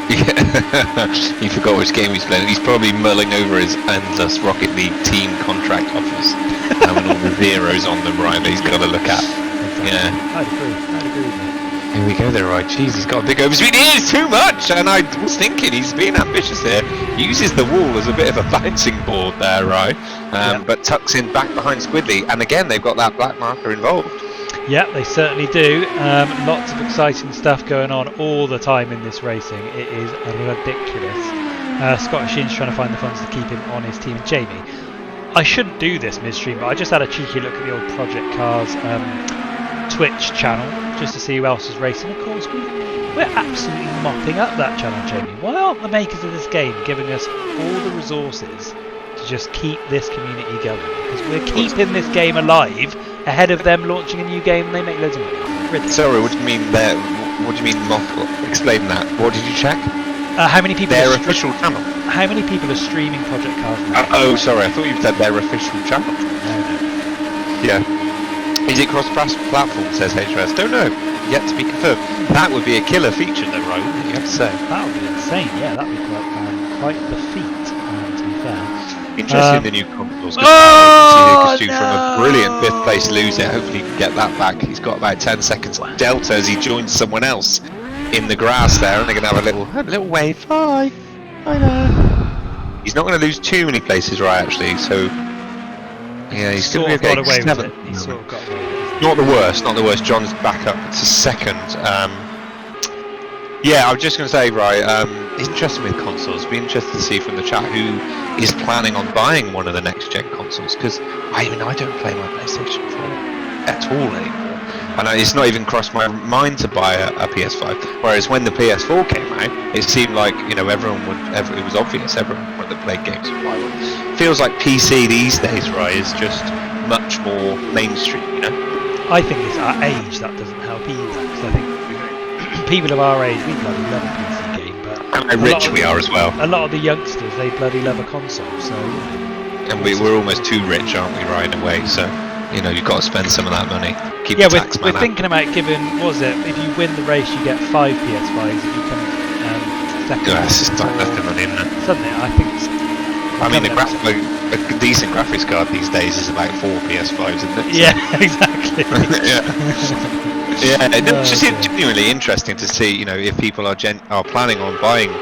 Speaker 5: Yeah, he forgot which game he's playing. He's probably mulling over his endless Rocket League team contract offers, having all the zeros on them, right, that he's got to look at.
Speaker 4: Exactly.
Speaker 5: Yeah.
Speaker 4: I'd agree with you.
Speaker 5: Here we go there, right. Jeez, he's got a big overspeed. It is too much! And I was thinking he's being ambitious here. He uses the wall as a bit of a bouncing board there, right? But tucks in back behind Squidly. And again, they've got that black marker involved.
Speaker 4: Yeah, they certainly do. Lots of exciting stuff going on all the time in this racing. It is ridiculous. Scottish In's trying to find the funds to keep him on his team. And Jamie, I shouldn't do this midstream, but I just had a cheeky look at the old Project Cars Twitch channel just to see who else is racing. Of course, we're absolutely mopping up that channel, Jamie. Why aren't the makers of this game giving us all the resources to just keep this community going? Because we're keeping this game alive ahead of them launching a new game and they make loads of money. Ridiculous.
Speaker 5: Sorry, what do you mean there? What do you mean mop? Explain that. What did you check?
Speaker 4: How many people?
Speaker 5: Their official channel.
Speaker 4: How many people are streaming Project Cars now?
Speaker 5: Oh, sorry. I thought you said their official channel.
Speaker 4: No.
Speaker 5: Yeah. Is it cross-platform, says HRS? Don't know. Yet to be confirmed. That would be a killer feature though, right? You have to say.
Speaker 4: That would be insane, yeah. That would be quite the feat, to be fair.
Speaker 5: Interesting, the new consoles. Because Stu from a brilliant 5th place loser. Hopefully he can get that back. He's got about 10 seconds delta as he joins someone else in the grass there, and they're going to have a little wave. Hi there. He's not going to lose too many places, right? Actually, so yeah, he's
Speaker 4: sort of got away with it. He's sort of got away with it.
Speaker 5: Not the worst. John's back up to second. Yeah, I was just going to say, right, interesting with consoles. It'd be interesting to see from the chat who is planning on buying one of the next gen consoles, because I don't play my PlayStation 4 at all anymore. And it's not even crossed my mind to buy a PS5. Whereas when the PS4 came out, it seemed like, it was obvious everyone wanted to play games and buy one. Feels like PC these days, right, is just much more mainstream,
Speaker 4: I think it's our age that doesn't help either, because I think people of our age, we bloody love a PC game, but
Speaker 5: and how rich we are as well.
Speaker 4: A lot of the youngsters, they bloody love a console, so...
Speaker 5: And we're almost too rich, aren't we, right, in a way, so, you've got to spend some of that money. Keep the tax man
Speaker 4: we're thinking about giving, what was it, if you win the race you get 5 PS5s, if you come second...
Speaker 5: Yeah, it's just nothing money, isn't it?
Speaker 4: Suddenly, I think it's...
Speaker 5: I mean, a decent graphics card these days is about 4 PS5s, isn't it?
Speaker 4: Yeah, exactly.
Speaker 5: yeah, it's just genuinely interesting to see, if people are planning on buying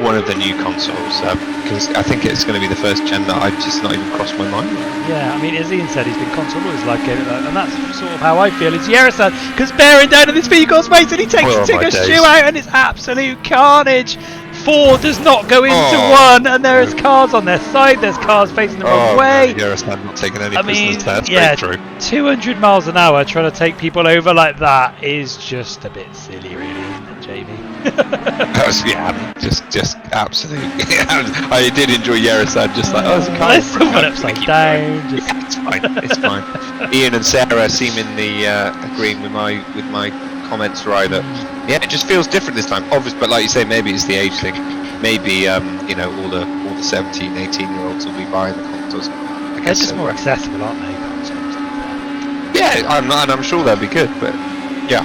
Speaker 5: one of the new consoles, because I think it's going to be the first gen that I've just not even crossed my mind.
Speaker 4: Yeah, I mean, as Ian said, he's been console always like it, and that's sort of how I feel. It's Yerison, because bearing down on this Vehicles race, and he takes
Speaker 5: Oh,
Speaker 4: a Tigger
Speaker 5: my days.
Speaker 4: Stew out, and it's absolute carnage. 4 does not go into
Speaker 5: Oh,
Speaker 4: 1, and there is cars on their side, there's cars facing the wrong way.
Speaker 5: Yarostan not taking any
Speaker 4: I mean,
Speaker 5: prisoners there,
Speaker 4: yeah,
Speaker 5: straight through.
Speaker 4: 200 miles an hour trying to take people over like that is just a bit silly, really, isn't it, Jamie?
Speaker 5: Yeah, just absolutely. I did enjoy Yarostan, just like, oh, it's a car.
Speaker 4: Let's put one upside down. Just...
Speaker 5: Yeah, it's fine, it's fine. Ian and Sarah seemingly agreeing with my comments, right? That yeah, it just feels different this time. Obviously, but like you say, maybe it's the age thing. Maybe you know, all the 17, 18-year-olds will be buying the consoles.
Speaker 4: They're just more accessible, aren't they? Consoles?
Speaker 5: Yeah, I'm sure they'll be good, but yeah.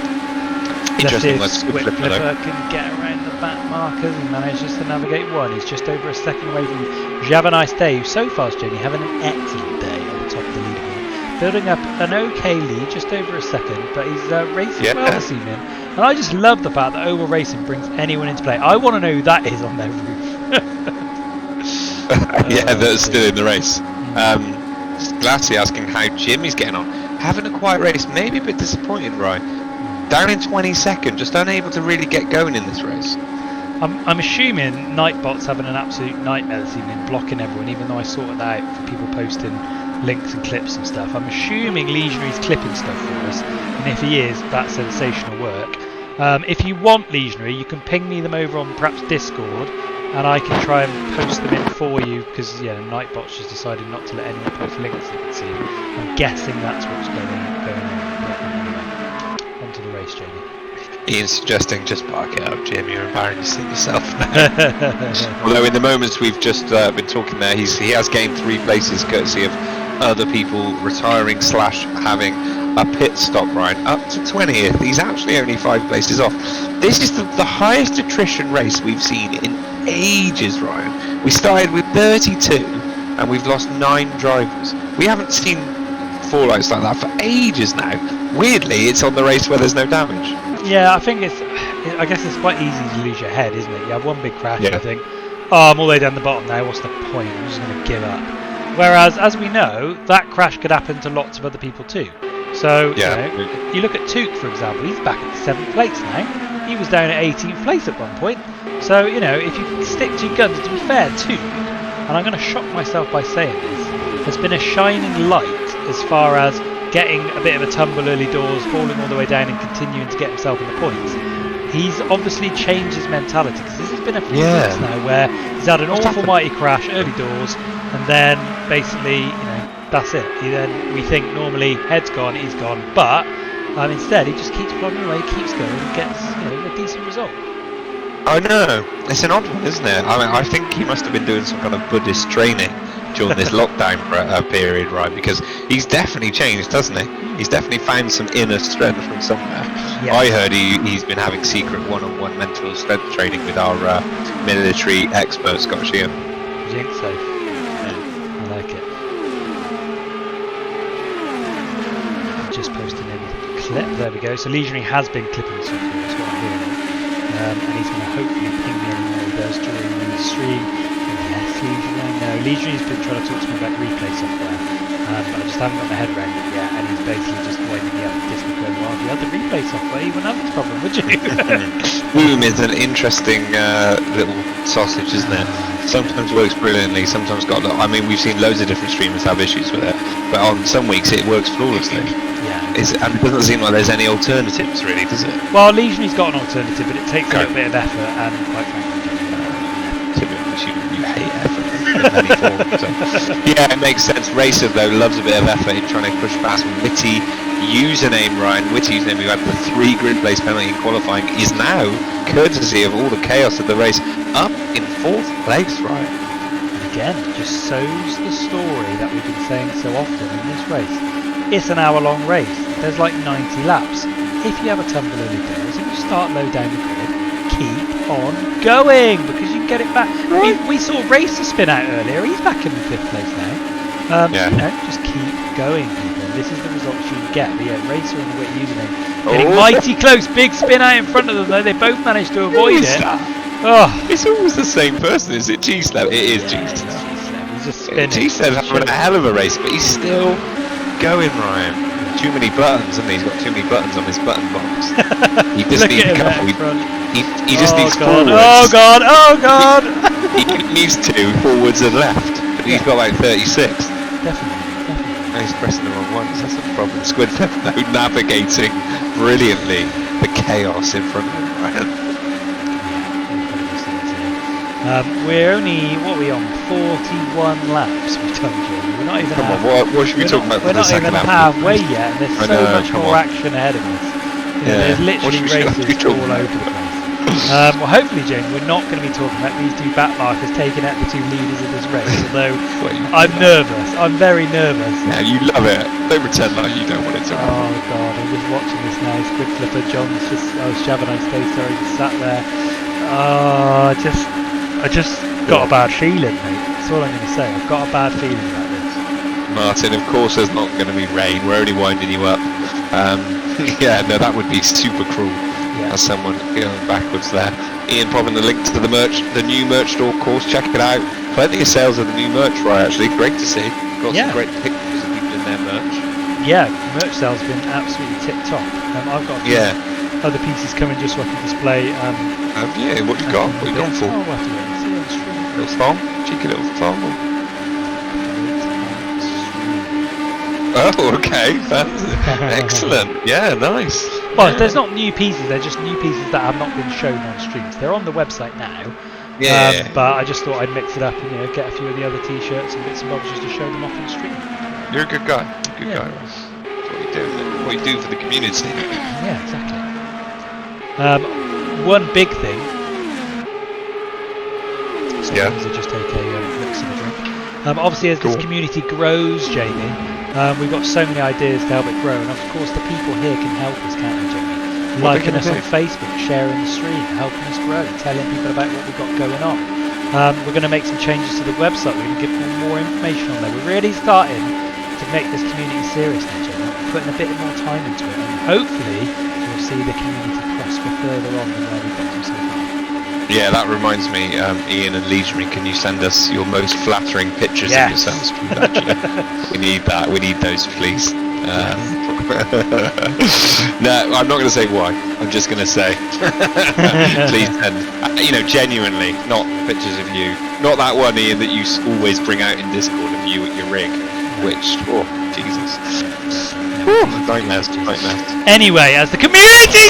Speaker 4: Let's see
Speaker 5: Interesting.
Speaker 4: if
Speaker 5: Let's
Speaker 4: Squid
Speaker 5: flip
Speaker 4: Flipper
Speaker 5: it.
Speaker 4: can get around the back markers. He manages to navigate 1. He's just over a second away from Have a Nice Day, who's so fast, Jenny, having an excellent day on the top of the leaderboard. Building up an okay lead, just over a second, but he's racing well this evening. And I just love the fact that Oval Racing brings anyone into play. I want to know who that is on their roof.
Speaker 5: Yeah, that's still in the race. Glassy asking how Jimmy's getting on. Having a quiet race, maybe a bit disappointing, right? Down in 22nd, just unable to really get going in this race.
Speaker 4: I'm assuming Nightbot's having an absolute nightmare this evening, blocking everyone, even though I sorted that out for people posting links and clips and stuff. I'm assuming Legionary's clipping stuff for us, and if he is, that's sensational work. If you want Legionary, you can ping me them over on perhaps Discord, and I can try and post them in for you, because yeah, Nightbot's just decided not to let anyone post links, you can see. I'm guessing that's what's going on. But anyway, on to the race, Jamie.
Speaker 5: Ian's suggesting just park it up, Jamie. You're embarrassing yourself now. Although in the moments we've just been talking there, he has gained 3 places courtesy of other people retiring / having a pit stop, Ryan, up to 20th. He's actually only 5 places off. This is the highest attrition race we've seen in ages, Ryan. We started with 32 and we've lost 9 drivers. We haven't seen fallouts like that for ages now. Weirdly, it's on the race where there's no damage.
Speaker 4: Yeah, I think I guess it's quite easy to lose your head, isn't it? You have one big crash and
Speaker 5: Yeah.
Speaker 4: you think, oh, I'm all the way down the bottom now, what's the point? I'm just going to give up. Whereas, as we know, that crash could happen to lots of other people too. So,
Speaker 5: Yeah.
Speaker 4: you know, you look at Took, for example, he's back at 7th place now. He was down at 18th place at one point. So, you know, if you stick to your guns, to be fair, Took, and I'm going to shock myself by saying this, has been a shining light as far as getting a bit of a tumble early doors, falling all the way down and continuing to get himself in the points. He's obviously changed his mentality, because this has been a few weeks now where he's had an almighty crash early doors, and then basically, you know, that's it. We think normally head's gone, he's gone, but instead he just keeps plodding away, keeps going, and gets, you know, a decent result.
Speaker 5: I know, it's an odd one, isn't it? I mean, I think he must have been doing some kind of Buddhist training during this lockdown period, right? Because he's definitely changed, hasn't he? He's definitely found some inner strength from somewhere.
Speaker 4: Yeah.
Speaker 5: I heard he's been having secret one-on-one mental strength training with our military expert, Scott Sheehan.
Speaker 4: I think so. Yeah, I like it. Just posting in a clip. There we go. So Legionary has been clipping the software, that's what I'm hearing. And he's going to hopefully ping me any more he does during the stream. Yes, Legionary. No, Legionary's been trying to talk to me about replay software, but I just haven't got my head around it yet, and he's basically just winding me up with this one going, well, if you had the replay software, you wouldn't have this problem, would you?
Speaker 5: Boom is an interesting little sausage, isn't it? Sometimes works brilliantly, sometimes got. I mean, we've seen loads of different streamers have issues with it, but on some weeks it works flawlessly.
Speaker 4: Yeah.
Speaker 5: And it doesn't seem like there's any alternatives, really, does it?
Speaker 4: Well, Legionary's got an alternative, but it takes a little bit of effort, and quite frankly,
Speaker 5: To be honest, you hate effort in many forms. So. Yeah, it makes sense. Racer, though, loves a bit of effort in trying to push past. Witty username, Ryan. Witty username, who had the 3 grid place penalty in qualifying, is now, courtesy of all the chaos of the race, up in 4th place, Ryan.
Speaker 4: and again, just sows the story that we've been saying so often in this race. It's an hour-long race. There's like 90 laps. If you have a tumble early doors and you start low down the grid, keep on going, because you can get it back. We saw Racer spin out earlier. He's back in the 5th place now.
Speaker 5: Yeah.
Speaker 4: You know, just keep going, people. This is the results you get. But yeah, Racer and the Wit username getting mighty close. Big spin out in front of them, though. They both managed to avoid it. Oh,
Speaker 5: It's always the same person, is it? G-Slab? It is G-Slab.
Speaker 4: he's just spinning.
Speaker 5: G-Slab's having a hell of a race, but he's still going, Ryan. Too many buttons, and he's got too many buttons on his button box. He just needs a couple. He just needs forwards.
Speaker 4: Oh god! Oh god!
Speaker 5: He needs 2 forwards and left, but he's got like 36.
Speaker 4: Definitely.
Speaker 5: Now he's pressing the wrong ones. That's the problem. Squid Flipper navigating brilliantly the chaos in front of him, Ryan.
Speaker 4: We're only, what are we on? 41 laps, we've done, Jamie. We're not even
Speaker 5: Come on, what should we talk about for the second
Speaker 4: We're not
Speaker 5: half?
Speaker 4: even halfway yet, and there's so much more action ahead of us. There's literally races all over the place. Well, hopefully, Jamie, we're not going to be talking about these 2 back markers taking out the 2 leaders of this race, although I'm nervous. I'm very nervous.
Speaker 5: Yeah, you love it. Don't pretend like you don't want it to happen.
Speaker 4: Oh, God, I'm just watching this now. Squid Flipper, John's just, Shabana Stay, sorry, just sat there. Oh, I just got a bad feeling, mate. That's all I'm going to say. I've got a bad feeling about this.
Speaker 5: Martin, of course there's not going to be rain. We're only winding you up. Yeah, no, that would be super cruel.
Speaker 4: Yeah.
Speaker 5: As someone going backwards there. Ian popping the link to the new merch store course. Check it out. Plenty of sales of the new merch, right? Actually, great to see. Got some great pictures of people in their merch.
Speaker 4: Yeah, merch sales have been absolutely tip top. I've got other pieces coming just so I can display.
Speaker 5: Have you? What you got? What you got for?
Speaker 4: Oh, we'll have to wait and see on stream.
Speaker 5: Little farm? Cheeky little farm? Oh, okay. Excellent. Yeah, nice.
Speaker 4: Well, there's not new pieces. They're just new pieces that have not been shown on streams. They're on the website now.
Speaker 5: Yeah.
Speaker 4: But I just thought I'd mix it up and get a few of the other T-shirts and bits and bobs just to show them off on stream.
Speaker 5: You're a good guy. Good guy. That's what you do. What you do for the community.
Speaker 4: Yeah, exactly. One big thing.
Speaker 5: Yeah.
Speaker 4: So just take a mix of a drink. Obviously, as this community grows, Jamie, we've got so many ideas to help it grow, and of course, the people here can help us, can't they, Jamie? Liking us on Facebook, sharing the stream, helping us grow, telling people about what we've got going on. We're going to make some changes to the website. We're going to give them more information on there. We're really starting to make this community serious now, Jamie. We're putting a bit more time into it, and hopefully, we'll see the community prosper further on than where we've got to so far.
Speaker 5: Yeah, that reminds me, Ian and Legionary, can you send us your most flattering pictures of yourselves? Actually, we need that. We need those, please. No, I'm not going to say why. I'm just going to say, please send. Genuinely, not pictures of you. Not that one, Ian, that you always bring out in Discord of you at your rig. Which, oh, Jesus. Nightmares.
Speaker 4: Anyway, as the community.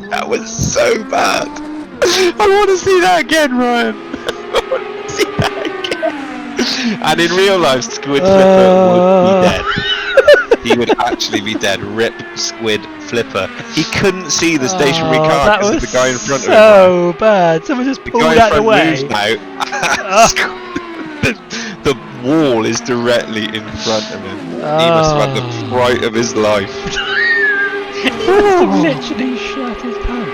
Speaker 5: That was so bad. I want to see that again, Ryan. I want to see that again. And in real life, Squid Flipper would be dead. He would actually be dead. Rip Squid Flipper. He couldn't see the stationary car because of the guy in front of him.
Speaker 4: So bad. Someone just pulled out the way.
Speaker 5: The wall is directly in front of him. He must have had the fright of his life.
Speaker 4: He must have literally shut his pants.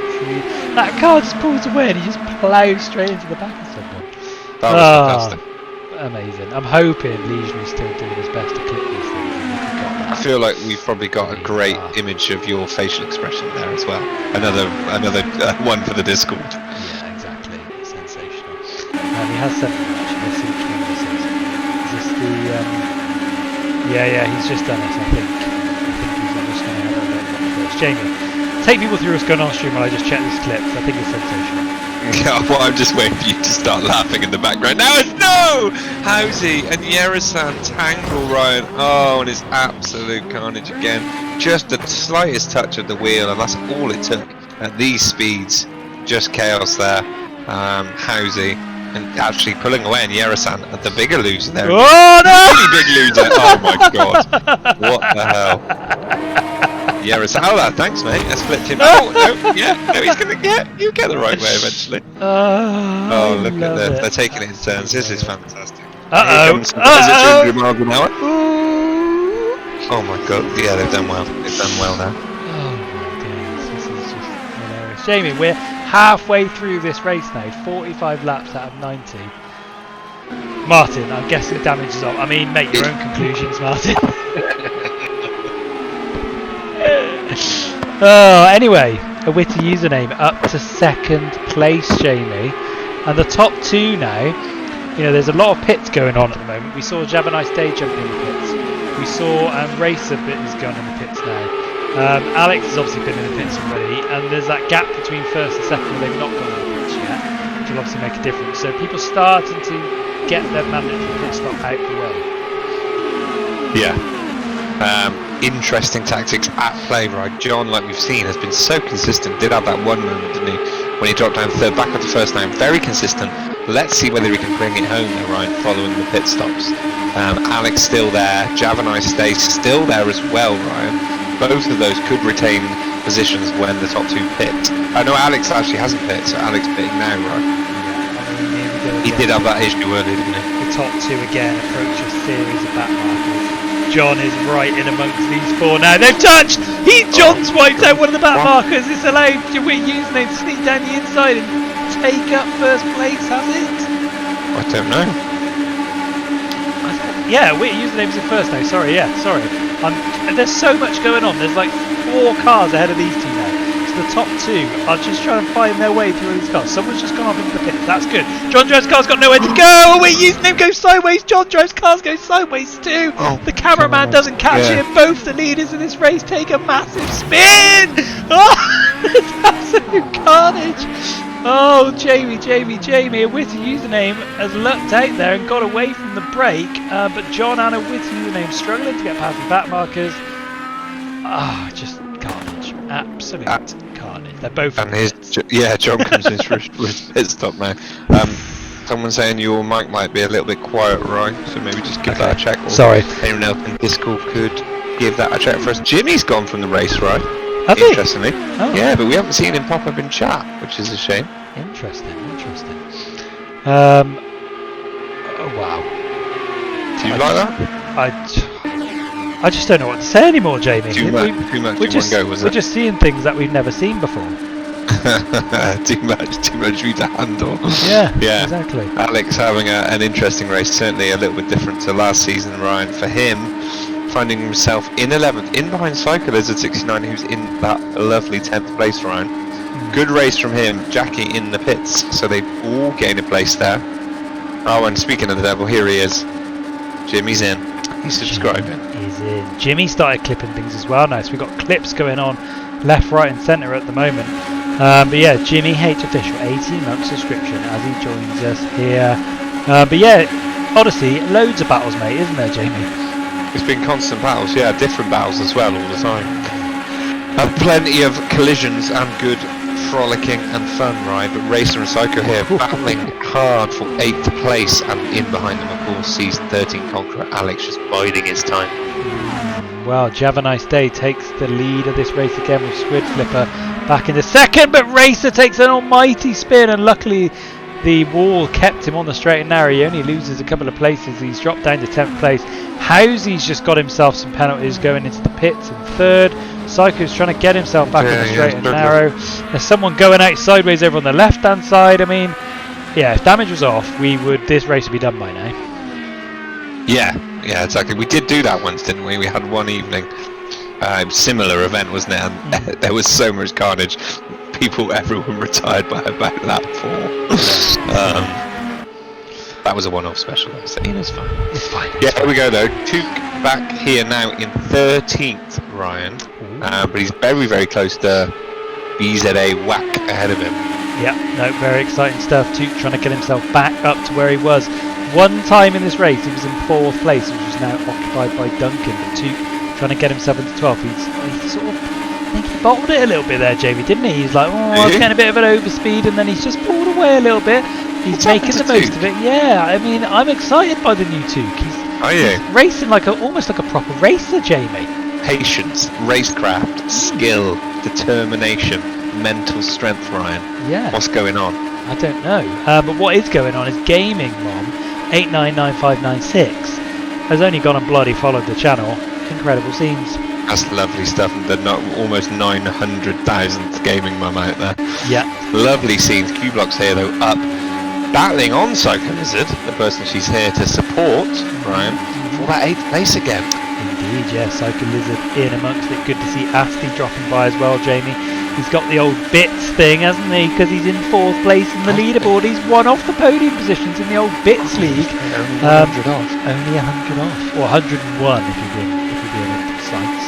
Speaker 4: That car just pulls away and he just ploughs straight into the back of someone.
Speaker 5: That was fantastic.
Speaker 4: Amazing. I'm hoping Legionary's still doing his best to clip these things.
Speaker 5: I feel like we've probably got a great image of your facial expression there as well. Another one for the Discord.
Speaker 4: Yeah, exactly. Sensational. He has sent me actually. Let's see which one this is. Is this the? Yeah, he's just done it. I think he's just going to have a look first. Jamie, take people through what's going on stream while I just check this clip. I think it's sensational.
Speaker 5: Yeah, well, I'm just waiting for you to start laughing in the background. Now it's no! Housey and Yerasan tangle, Ryan. Oh, and it's absolute carnage again. Just the slightest touch of the wheel, and that's all it took. At these speeds, just chaos there. Housey and actually pulling away, and Yerasan, the bigger loser there.
Speaker 4: Oh no!
Speaker 5: Really big loser. Oh my god. What the hell? Yerasan. Oh, thanks, mate. That's flipped him. Oh, no, he's gonna get the right way eventually.
Speaker 4: Oh,
Speaker 5: look at this. They're taking it in turns. This is fantastic.
Speaker 4: Uh-oh.
Speaker 5: 200 miles an hour. Oh my god. Yeah, they've done well. They've done well now.
Speaker 4: Oh my days. This is just hilarious. Jamie, we're halfway through this race now. 45 laps out of 90. Martin, I'm guessing damage is off. I mean, make your own conclusions, Martin. Anyway, a witty username up to 2nd place, Jamie. And the top 2 now, you know, there's a lot of pits going on at the moment. We saw Have a Nice Day jump in the pits. We saw Racer is going in the pits now. Alex has obviously been in the pits already, and there's that gap between 1st and 2nd where they've not gone in the pits yet, which will obviously make a difference. So people starting to get their mandatory pit stop out the way.
Speaker 5: Yeah. Interesting tactics at play, right? John, like we've seen, has been so consistent. Did have that one moment, didn't he? When he dropped down 3rd, back up to 1st now. Very consistent. Let's see whether he can bring it home though, Ryan, following the pit stops. Alex still there. Have a Nice Day still there as well, Ryan. Both of those could retain positions when the top 2 pit. I know Alex actually hasn't pit, so Alex pitting now, right? He did have that issue earlier, didn't he?
Speaker 4: The top 2 again approach a series of back markers. John is right in amongst these 4 now. They've touched! John's wiped out one of the back markers. It's allowed your username to sneak down the inside and take up 1st place, has it?
Speaker 5: I don't know.
Speaker 4: Yeah, username's in 1st now. Sorry, sorry. There's so much going on. There's like 4 cars ahead of these 2 now. So the top 2 are just trying to find their way through these cars. Someone's just gone off into the pit. That's good. John Drive's car's got nowhere to go. Oh wait, username goes sideways. John Drive's car's go sideways too. The cameraman doesn't catch it. Both the leaders in this race take a massive spin. Oh, there's absolute carnage. Oh, Jamie, a witty username has lucked out there and got away from the break, but John and a witty username struggling to get past the back markers. Just carnage. Absolute carnage. They're both. And
Speaker 5: John comes in for his pit stop now. Someone's saying your mic might be a little bit quiet, Ryan, so maybe just give that a check. Or
Speaker 4: sorry.
Speaker 5: Anyone else in Discord could give that a check for us. Jimmy's gone from the race, right? Interestingly. Yeah, but we haven't seen him pop up in chat, which is a shame.
Speaker 4: Interesting. Oh, wow.
Speaker 5: Do you like that?
Speaker 4: I just don't know what to say anymore, Jamie.
Speaker 5: Too much in one go, was it?
Speaker 4: We're just seeing things that we've never seen before.
Speaker 5: too much for you to handle.
Speaker 4: Yeah, exactly.
Speaker 5: Alex having an interesting race, certainly a little bit different to last season, Ryan. For him, finding himself in 11th, in behind Cycle Lizard 69, who's in that lovely 10th place, Ryan. Good race from him. Jackie in the pits, so they've all gained a place there. Oh, and speaking of the devil, here he is. Jimmy's in. He's subscribing.
Speaker 4: He's in. Jimmy started clipping things as well now, so we've got clips going on left, right and centre at the moment. But yeah, Jimmy H official, 18-month subscription as he joins us here. But yeah, honestly, loads of battles, mate, isn't there, Jamie?
Speaker 5: It's been constant battles, yeah, different battles as well all the time. Plenty of collisions and good frolicking and fun, right? But Racer and Psycho here battling hard for 8th place, and in behind them, of course, season 13 conqueror Alex just biding his time.
Speaker 4: Well, Have a Nice Day takes the lead of this race again with Squid Flipper back into 2nd, but Racer takes an almighty spin, and luckily the wall kept him on the straight and narrow. He only loses a couple of places. He's dropped down to 10th place. Housy's just got himself some penalties going into the pits in 3rd. Psycho's trying to get himself back on the straight and narrow. There's someone going out sideways over on the left hand side. I mean, yeah, if damage was off, this race would be done by now.
Speaker 5: Yeah, exactly. We did do that once, didn't we? We had one evening, similar event, wasn't it? And there was so much carnage. Everyone retired by about lap 4. That was a one-off special. It's fine.
Speaker 4: It's fine.
Speaker 5: Yeah, here we go though. Took back here now in 13th, Ryan. But he's very, very close to BZA Whack ahead of him.
Speaker 4: Yeah, no, very exciting stuff. Took trying to get himself back up to where he was. One time in this race, he was in 4th place, which is now occupied by Duncan. But Took trying to get himself into 12th. He's sort of, I think he bottled it a little bit there, Jamie, didn't he? He's like, I was getting a bit of an overspeed, and then he's just pulled away a little bit. He's making the most of it. Yeah, I mean, I'm excited by the new Took. He's racing almost like a proper racer, Jamie.
Speaker 5: Patience, racecraft, skill, determination, mental strength, Ryan.
Speaker 4: Yeah.
Speaker 5: What's going on?
Speaker 4: I don't know. But what is going on is Gaming Mom 899596 has only gone and bloody followed the channel. Incredible scenes.
Speaker 5: That's lovely stuff, and they're not almost 900,000th Gaming Mum out there.
Speaker 4: Yeah.
Speaker 5: Lovely scenes. Q-Block's here though, up, battling on Psycho Lizard, the person she's here to support, Ryan, for that 8th place again.
Speaker 4: Indeed, yeah, Psycho Lizard in amongst it. Good to see Asti dropping by as well, Jamie. He's got the old bits thing, hasn't he? Because he's in 4th place in the leaderboard. He's one off the podium positions in the old bits league.
Speaker 5: Only 100 off.
Speaker 4: Only 100 off, or 101 if you're being precise.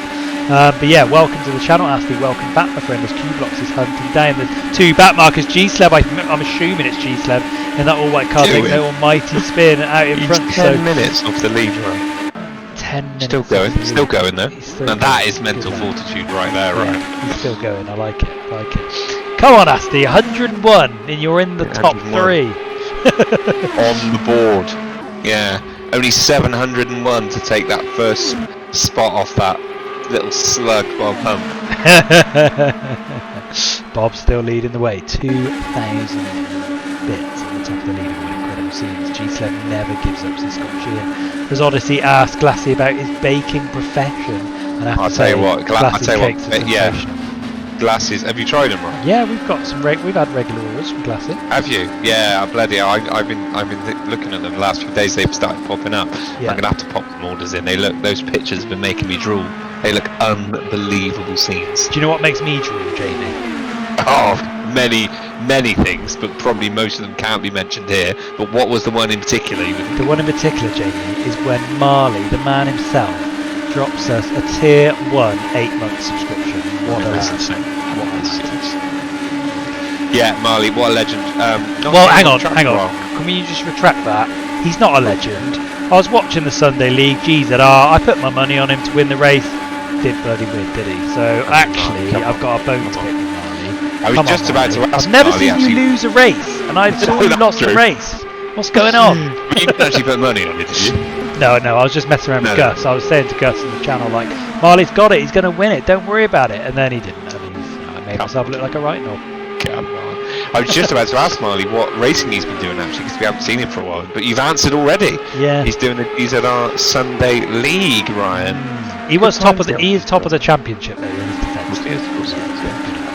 Speaker 4: But yeah, welcome to the channel, Astley. Welcome back, my friend. As Q-Blocks is hunting down the 2 back markers. G-Sleb, I'm assuming it's G-Sleb in that all white car. Takes no almighty spin out in front.
Speaker 5: 10 minutes off the lead run.
Speaker 4: 10 minutes.
Speaker 5: Still going though. And that is mental fortitude right there, right?
Speaker 4: He's still going. I like it. Come on, Asti. 101, and you're in the top 3.
Speaker 5: On the board. Yeah. Only 701 to take that first spot off that little slug Bob Hump.
Speaker 4: Bob's still leading the way. 2,000 bits on the top of the leaderboard. Incredible scenes. G-Sled never gives up since Scott Sheehan. As Odyssey asked Glassy about his baking profession, and
Speaker 5: I'll tell you what,
Speaker 4: yeah.
Speaker 5: Glasses. Have you tried them, right?
Speaker 4: Yeah, we've got some. We've had regular orders from Glassy.
Speaker 5: Have you? Yeah, bloody. I've been looking at them the last few days. They've started popping up. Yeah. I'm gonna have to pop some orders in. Those pictures have been making me drool. They look unbelievable scenes.
Speaker 4: Do you know what makes me drool, Jamie?
Speaker 5: Oh, many things, but probably most of them can't be mentioned here. But what was the one in particular?
Speaker 4: The one in particular, Jamie, is when Marley, the man himself, drops us a tier 1 8-month subscription. What a legend. Yeah,
Speaker 5: Marley, what a legend.
Speaker 4: Well, hang on. Can we just retract that? He's not a legend. I was watching the Sunday League, GZR, I put my money on him to win the race. Did bloody win, did he? So actually, I've got a bone to pick with Marley.
Speaker 5: I was just about to ask.
Speaker 4: I've never seen you lose a race, and I've already lost a race. What's going on?
Speaker 5: You didn't actually put money on it, did you?
Speaker 4: No, I was just messing around with Gus. I was saying to Gus in the channel, like, Marley's got it, he's going to win it, don't worry about it. And then he didn't. I made myself look like a right knob.
Speaker 5: Come on. I was just about to ask Marley what racing he's been doing actually, because we haven't seen him for a while. But you've answered already.
Speaker 4: Yeah.
Speaker 5: He's at our Sunday League, Ryan.
Speaker 4: He was top of the championship though in his defence.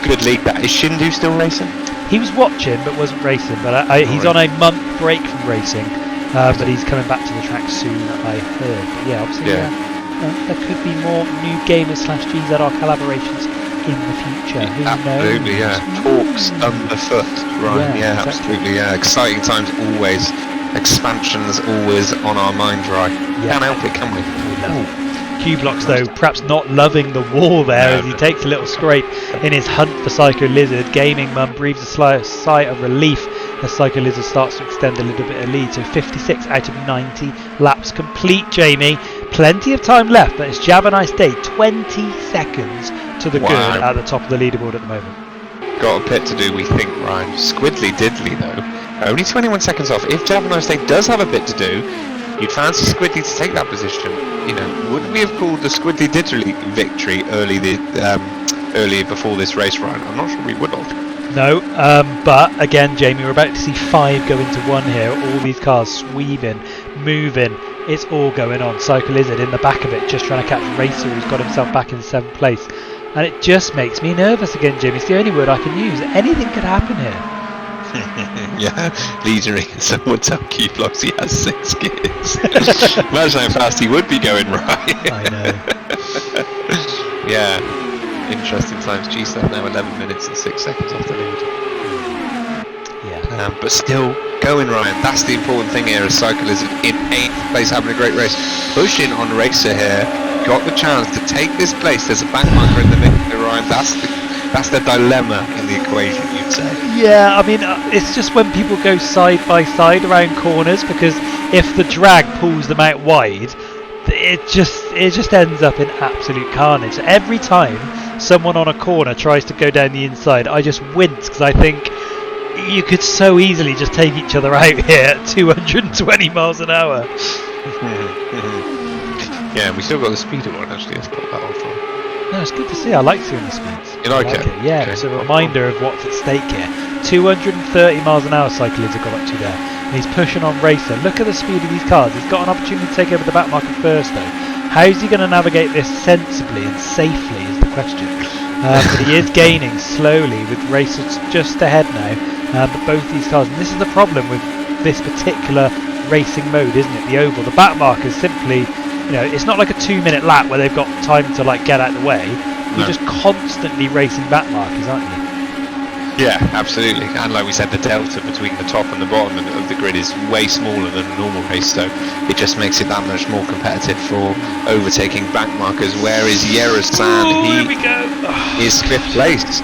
Speaker 5: Good league that. Is Shindu still racing?
Speaker 4: He was watching but wasn't racing. But he's on a month break from racing. But he's coming back to the track soon, I heard. But yeah, obviously, there could be more NoobGamerz/GZR collaborations in the future. Who
Speaker 5: absolutely,
Speaker 4: knows?
Speaker 5: Yeah. Talks underfoot, right? Yeah, absolutely, yeah. Exciting times always. Expansions always on our mind, right? Yeah. Can't help it, can we?
Speaker 4: Q-Blocks though, perhaps not loving the wall there as he takes a little scrape in his hunt for Psycho Lizard. Gaming Mum breathes a sigh of relief as Psycho Lizard starts to extend a little bit of lead. So 56 out of 90 laps complete, Jamie. Plenty of time left, but it's Jab a Nice Day. 20 seconds to the good at the top of the leaderboard at the moment.
Speaker 5: Got a pit to do, we think, Ryan. Squiddly diddly though. Only 21 seconds off. If Jab a Nice Day does have a bit to do, you'd fancy Squiddly to take that position. You know, would we have called the Squiddly diddly victory early before this race, Ryan? I'm not sure we would have.
Speaker 4: No, but again, Jamie, we're about to see 5 go into 1 here. All these cars sweeping, moving. It's all going on. Psycho Lizard in the back of it, just trying to catch Racer, who's got himself back in 7th place. And it just makes me nervous again, Jimmy. It's the only word I can use. Anything could happen here.
Speaker 5: Yeah, leadering someone tell Q-Blocks he has 6 gears. Imagine how fast he would be going, right?
Speaker 4: I know.
Speaker 5: Yeah, interesting times. G7 now 11 minutes and 6 seconds off the lead.
Speaker 4: Yeah.
Speaker 5: But still going, Ryan. That's the important thing here. As Psycho Lizard in 8th place, having a great race, pushing on Racer here. Got the chance to take this place. There's a back marker in the middle, Ryan. That's the dilemma in the equation, you'd say.
Speaker 4: Yeah, I mean, it's just when people go side by side around corners, because if the drag pulls them out wide, it just ends up in absolute carnage. So every time someone on a corner tries to go down the inside, I just wince, because I think you could so easily just take each other out here at 220 miles an hour.
Speaker 5: Yeah, we still got the speeder one actually. Let's put that on for.
Speaker 4: No, it's good to see. I like seeing the speeds.
Speaker 5: You like it?
Speaker 4: Yeah,
Speaker 5: okay.
Speaker 4: It's a reminder of what's at stake here. 230 miles an hour Psycho Lizard got up to there. And he's pushing on Racer. Look at the speed of these cars. He's got an opportunity to take over the back market first though. How's he going to navigate this sensibly and safely is the question. But he is gaining slowly with Racer just ahead now. But both these cars, and this is the problem with this particular racing mode, isn't it? The oval. The back markers simply, you know, it's not like a 2-minute lap where they've got time to like get out of the way. You're just constantly racing back markers, aren't you?
Speaker 5: Yeah, absolutely. And like we said, the delta between the top and the bottom of the grid is way smaller than a normal race, so it just makes it that much more competitive for overtaking back markers. Whereas Yerasan, he is 5th place.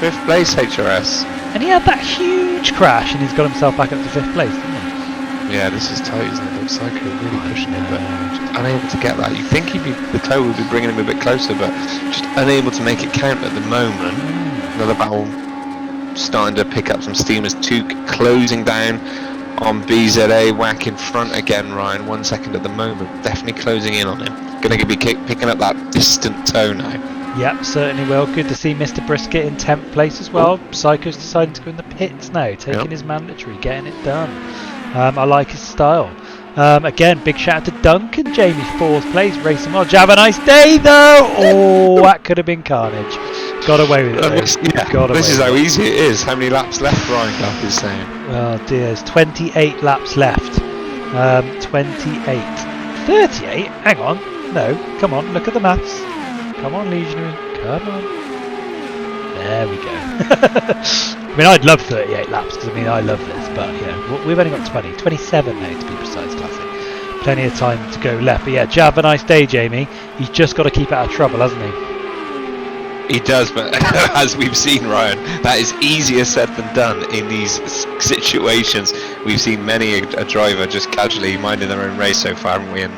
Speaker 5: 5th place, HRS.
Speaker 4: And he had that huge crash and he's got himself back up to 5th place, didn't he?
Speaker 5: Yeah, this is tight, isn't it? Looks like really pushing him, but just unable to get that. You think the toe would be bringing him a bit closer, but just unable to make it count at the moment. Another battle starting to pick up some steam as Took closing down on BZA. Whack in front again, Ryan. 1 second at the moment. Definitely closing in on him. Going to be picking up that distant toe now.
Speaker 4: Yep, certainly will. Good to see Mr. Brisket in 10th place as well. Psycho's deciding to go in the pits now, taking his mandatory, getting it done. I like his style. Again, big shout out to Duncan, Jamie, 4th place, racing well. Have a nice day though! Oh, that could have been carnage. Got away with it.
Speaker 5: This is how easy it is. How many laps left, Ryan Gluck is saying?
Speaker 4: Oh dear, there's 28 laps left. 28. 38? Hang on. No, come on, look at the maths. Come on, Legionary. Come on. There we go. I mean, I'd love 38 laps because I love this, but yeah, we've only got 20. 27 now to be precise, Classic. Plenty of time to go left. But yeah, have a nice day, Jamie. He's just got to keep out of trouble, hasn't he?
Speaker 5: He does, but as we've seen, Ryan, that is easier said than done in these situations. We've seen many a driver just casually minding their own race so far, haven't we? And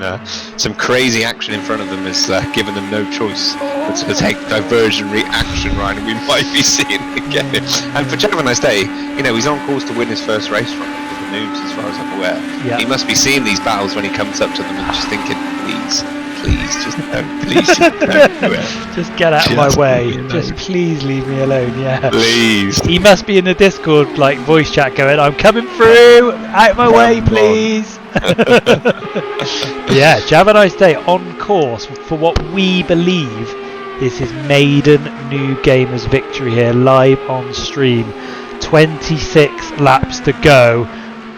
Speaker 5: some crazy action in front of them has given them no choice but to take diversionary action, Ryan, and we might be seeing it again. And for Have a nice day, he's on course to win his first race from the Noobs, as far as I'm aware. Yeah. He must be seeing these battles when he comes up to them and just thinking, please, just don't do it.
Speaker 4: Just get out of my way. Just please leave me alone, yeah.
Speaker 5: Please.
Speaker 4: He must be in the Discord voice chat going, I'm coming through, out of my way, please. Yeah, have a nice day, on course for what we believe is his maiden NoobGamerz victory here, live on stream. 26 laps to go.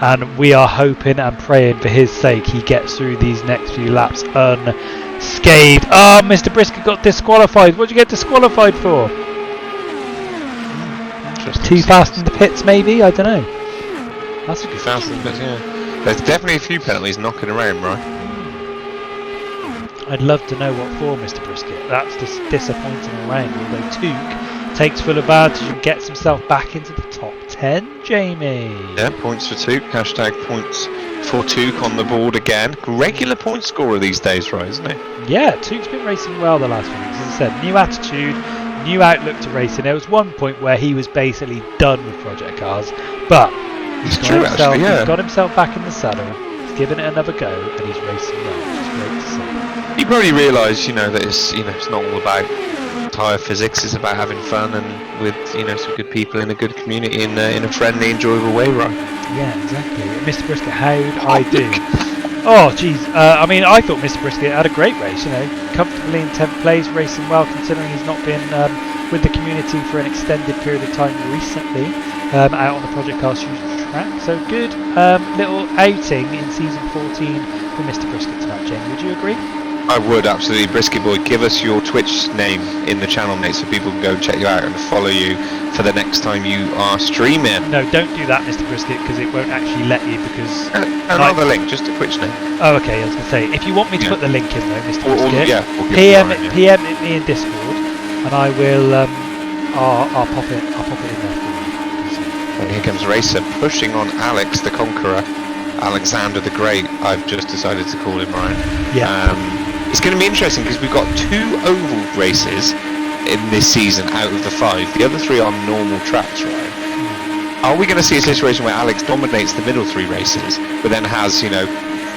Speaker 4: And we are hoping and praying for his sake he gets through these next few laps unscathed. Oh, Mr. Brisket got disqualified. What did you get disqualified for? Too fast in the pits, maybe? I don't know. That's a good
Speaker 5: fast in the pits, yeah. There's definitely a few penalties knocking around, right?
Speaker 4: I'd love to know what for, Mr. Brisket. That's just disappointing around. Although Took takes full advantage and gets himself back into the top 10, Jamie. Yeah,
Speaker 5: points for Took. Hashtag points for Took on the board again. Regular point scorer these days, right, isn't it?
Speaker 4: Yeah, Took's been racing well the last few weeks. As I said, new attitude, new outlook to racing. There was one point where he was basically done with Project Cars, but he's got himself back in the saddle. He's given it another go, and he's racing well, which is great to see.
Speaker 5: He probably realised, that it's it's not all about tyre physics. It's about having fun and with some good people in a good community in a friendly, enjoyable way, right?
Speaker 4: Yeah, exactly. Mr. Brisket, how'd I do? Oh, jeez. I thought Mr. Brisket had a great race. Comfortably in 10th place, racing well, considering he's not been with the community for an extended period of time recently, out on the Project Cars track. So good little outing in season 14 for Mr. Brisket tonight, Jamie. Would you agree?
Speaker 5: I would, absolutely. Brisket Boy, give us your Twitch name in the channel, mate, so people can go check you out and follow you for the next time you are streaming.
Speaker 4: No, don't do that, Mr. Brisket, because it won't actually let you, because...
Speaker 5: not the link, just a Twitch name.
Speaker 4: Oh, okay, I was going to say, if you want me to put the link in, though, Mr. Brisket,
Speaker 5: we'll
Speaker 4: PM it me in Discord, and I will, I'll pop it in there for you.
Speaker 5: And here comes Racer, pushing on Alex the Conqueror, Alexander the Great, I've just decided to call him, Ryan.
Speaker 4: Yeah.
Speaker 5: It's going to be interesting because we've got 2 oval races in this season out of the 5. The other 3 are normal tracks, right? Are we going to see a situation where Alex dominates the middle 3 races, but then has,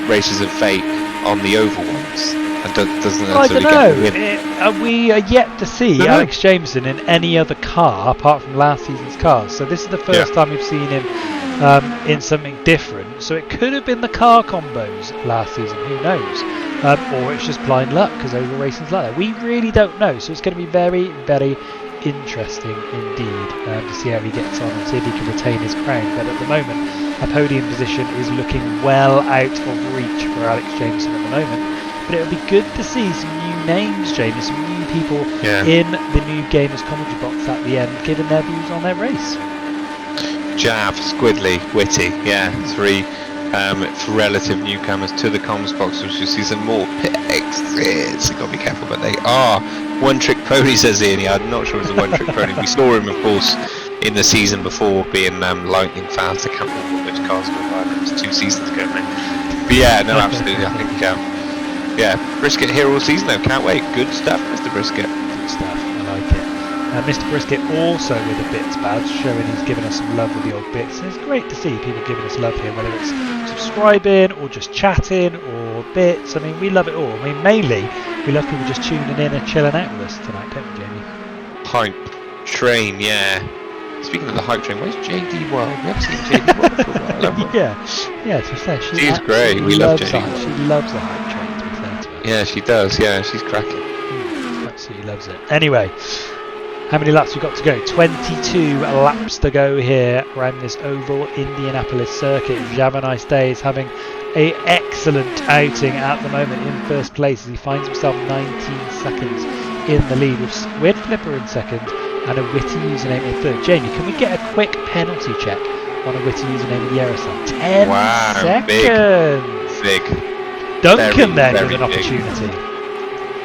Speaker 5: races of fate on the oval ones? And doesn't necessarily get the win?
Speaker 4: We are yet to see Alex Jameson in any other car apart from last season's car. So this is the first time we've seen him in something different. So it could have been the car combos last season, who knows? Or it's just blind luck because oval racing's like that. We really don't know. So it's going to be very, very interesting indeed to see how he gets on and see if he can retain his crown. But at the moment, a podium position is looking well out of reach for Alex Jameson at the moment. But it'll be good to see some new names, Jamie, some new people in the NoobGamerz commentary box at the end giving their views on their race.
Speaker 5: Jav, Squidly, Witty, yeah, 3 relative newcomers to the comms box, which you see some more pit exits. You've got to be careful, but they are one-trick pony, says Ian. I'm not sure it's a one-trick pony. We saw him, of course, in the season before being lightning fast. I can't remember which cars were by. It was 2 seasons ago, mate. But yeah, no, absolutely. I think, Brisket here all season though. Can't wait. Good stuff, Mr. Brisket.
Speaker 4: Good stuff. I like it. Mr. Brisket also with a bits badge, showing he's given us some love with the old bits. And it's great to see people giving us love here, whether it's subscribing or just chatting or bits. I mean, we love it all. I mean, mainly we love people just tuning in and chilling out with us tonight, don't we, Jamie?
Speaker 5: Hype train, yeah. Speaking of the hype train, where's JD Wild? We haven't seen JD Wild for a while, have we?
Speaker 4: Yeah, to be fair,
Speaker 5: she's great. We love JD Wild.
Speaker 4: She loves the hype train, to be fair to her.
Speaker 5: Yeah, she does. Yeah, she's cracking.
Speaker 4: Absolutely loves it. Anyway, how many laps we got to go? 22 laps to go here around this oval Indianapolis circuit. Javanice Day is having an excellent outing at the moment in first place as he finds himself 19 seconds in the lead with Squid Flipper in second and a Witty username in third. Jamie, can we get a quick penalty check on a Witty username in the Aerosol? 10 seconds!
Speaker 5: Big.
Speaker 4: Duncan there with an opportunity.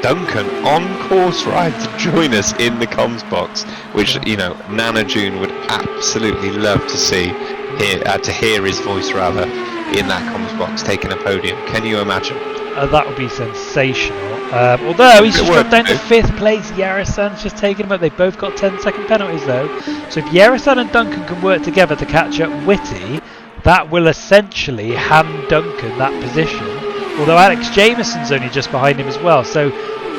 Speaker 5: Duncan on course ride to join us in the comms box, which Nana June would absolutely love to see, to hear his voice rather, in that comms box taking a podium. Can you imagine?
Speaker 4: That would be sensational. Although he's just dropped down to 5th place, Yarasan's just taken him up. They've both got 10-second penalties though. So if Yarasan and Duncan can work together to catch up Witty, that will essentially hand Duncan that position. Although Alex Jameson's only just behind him as well. So,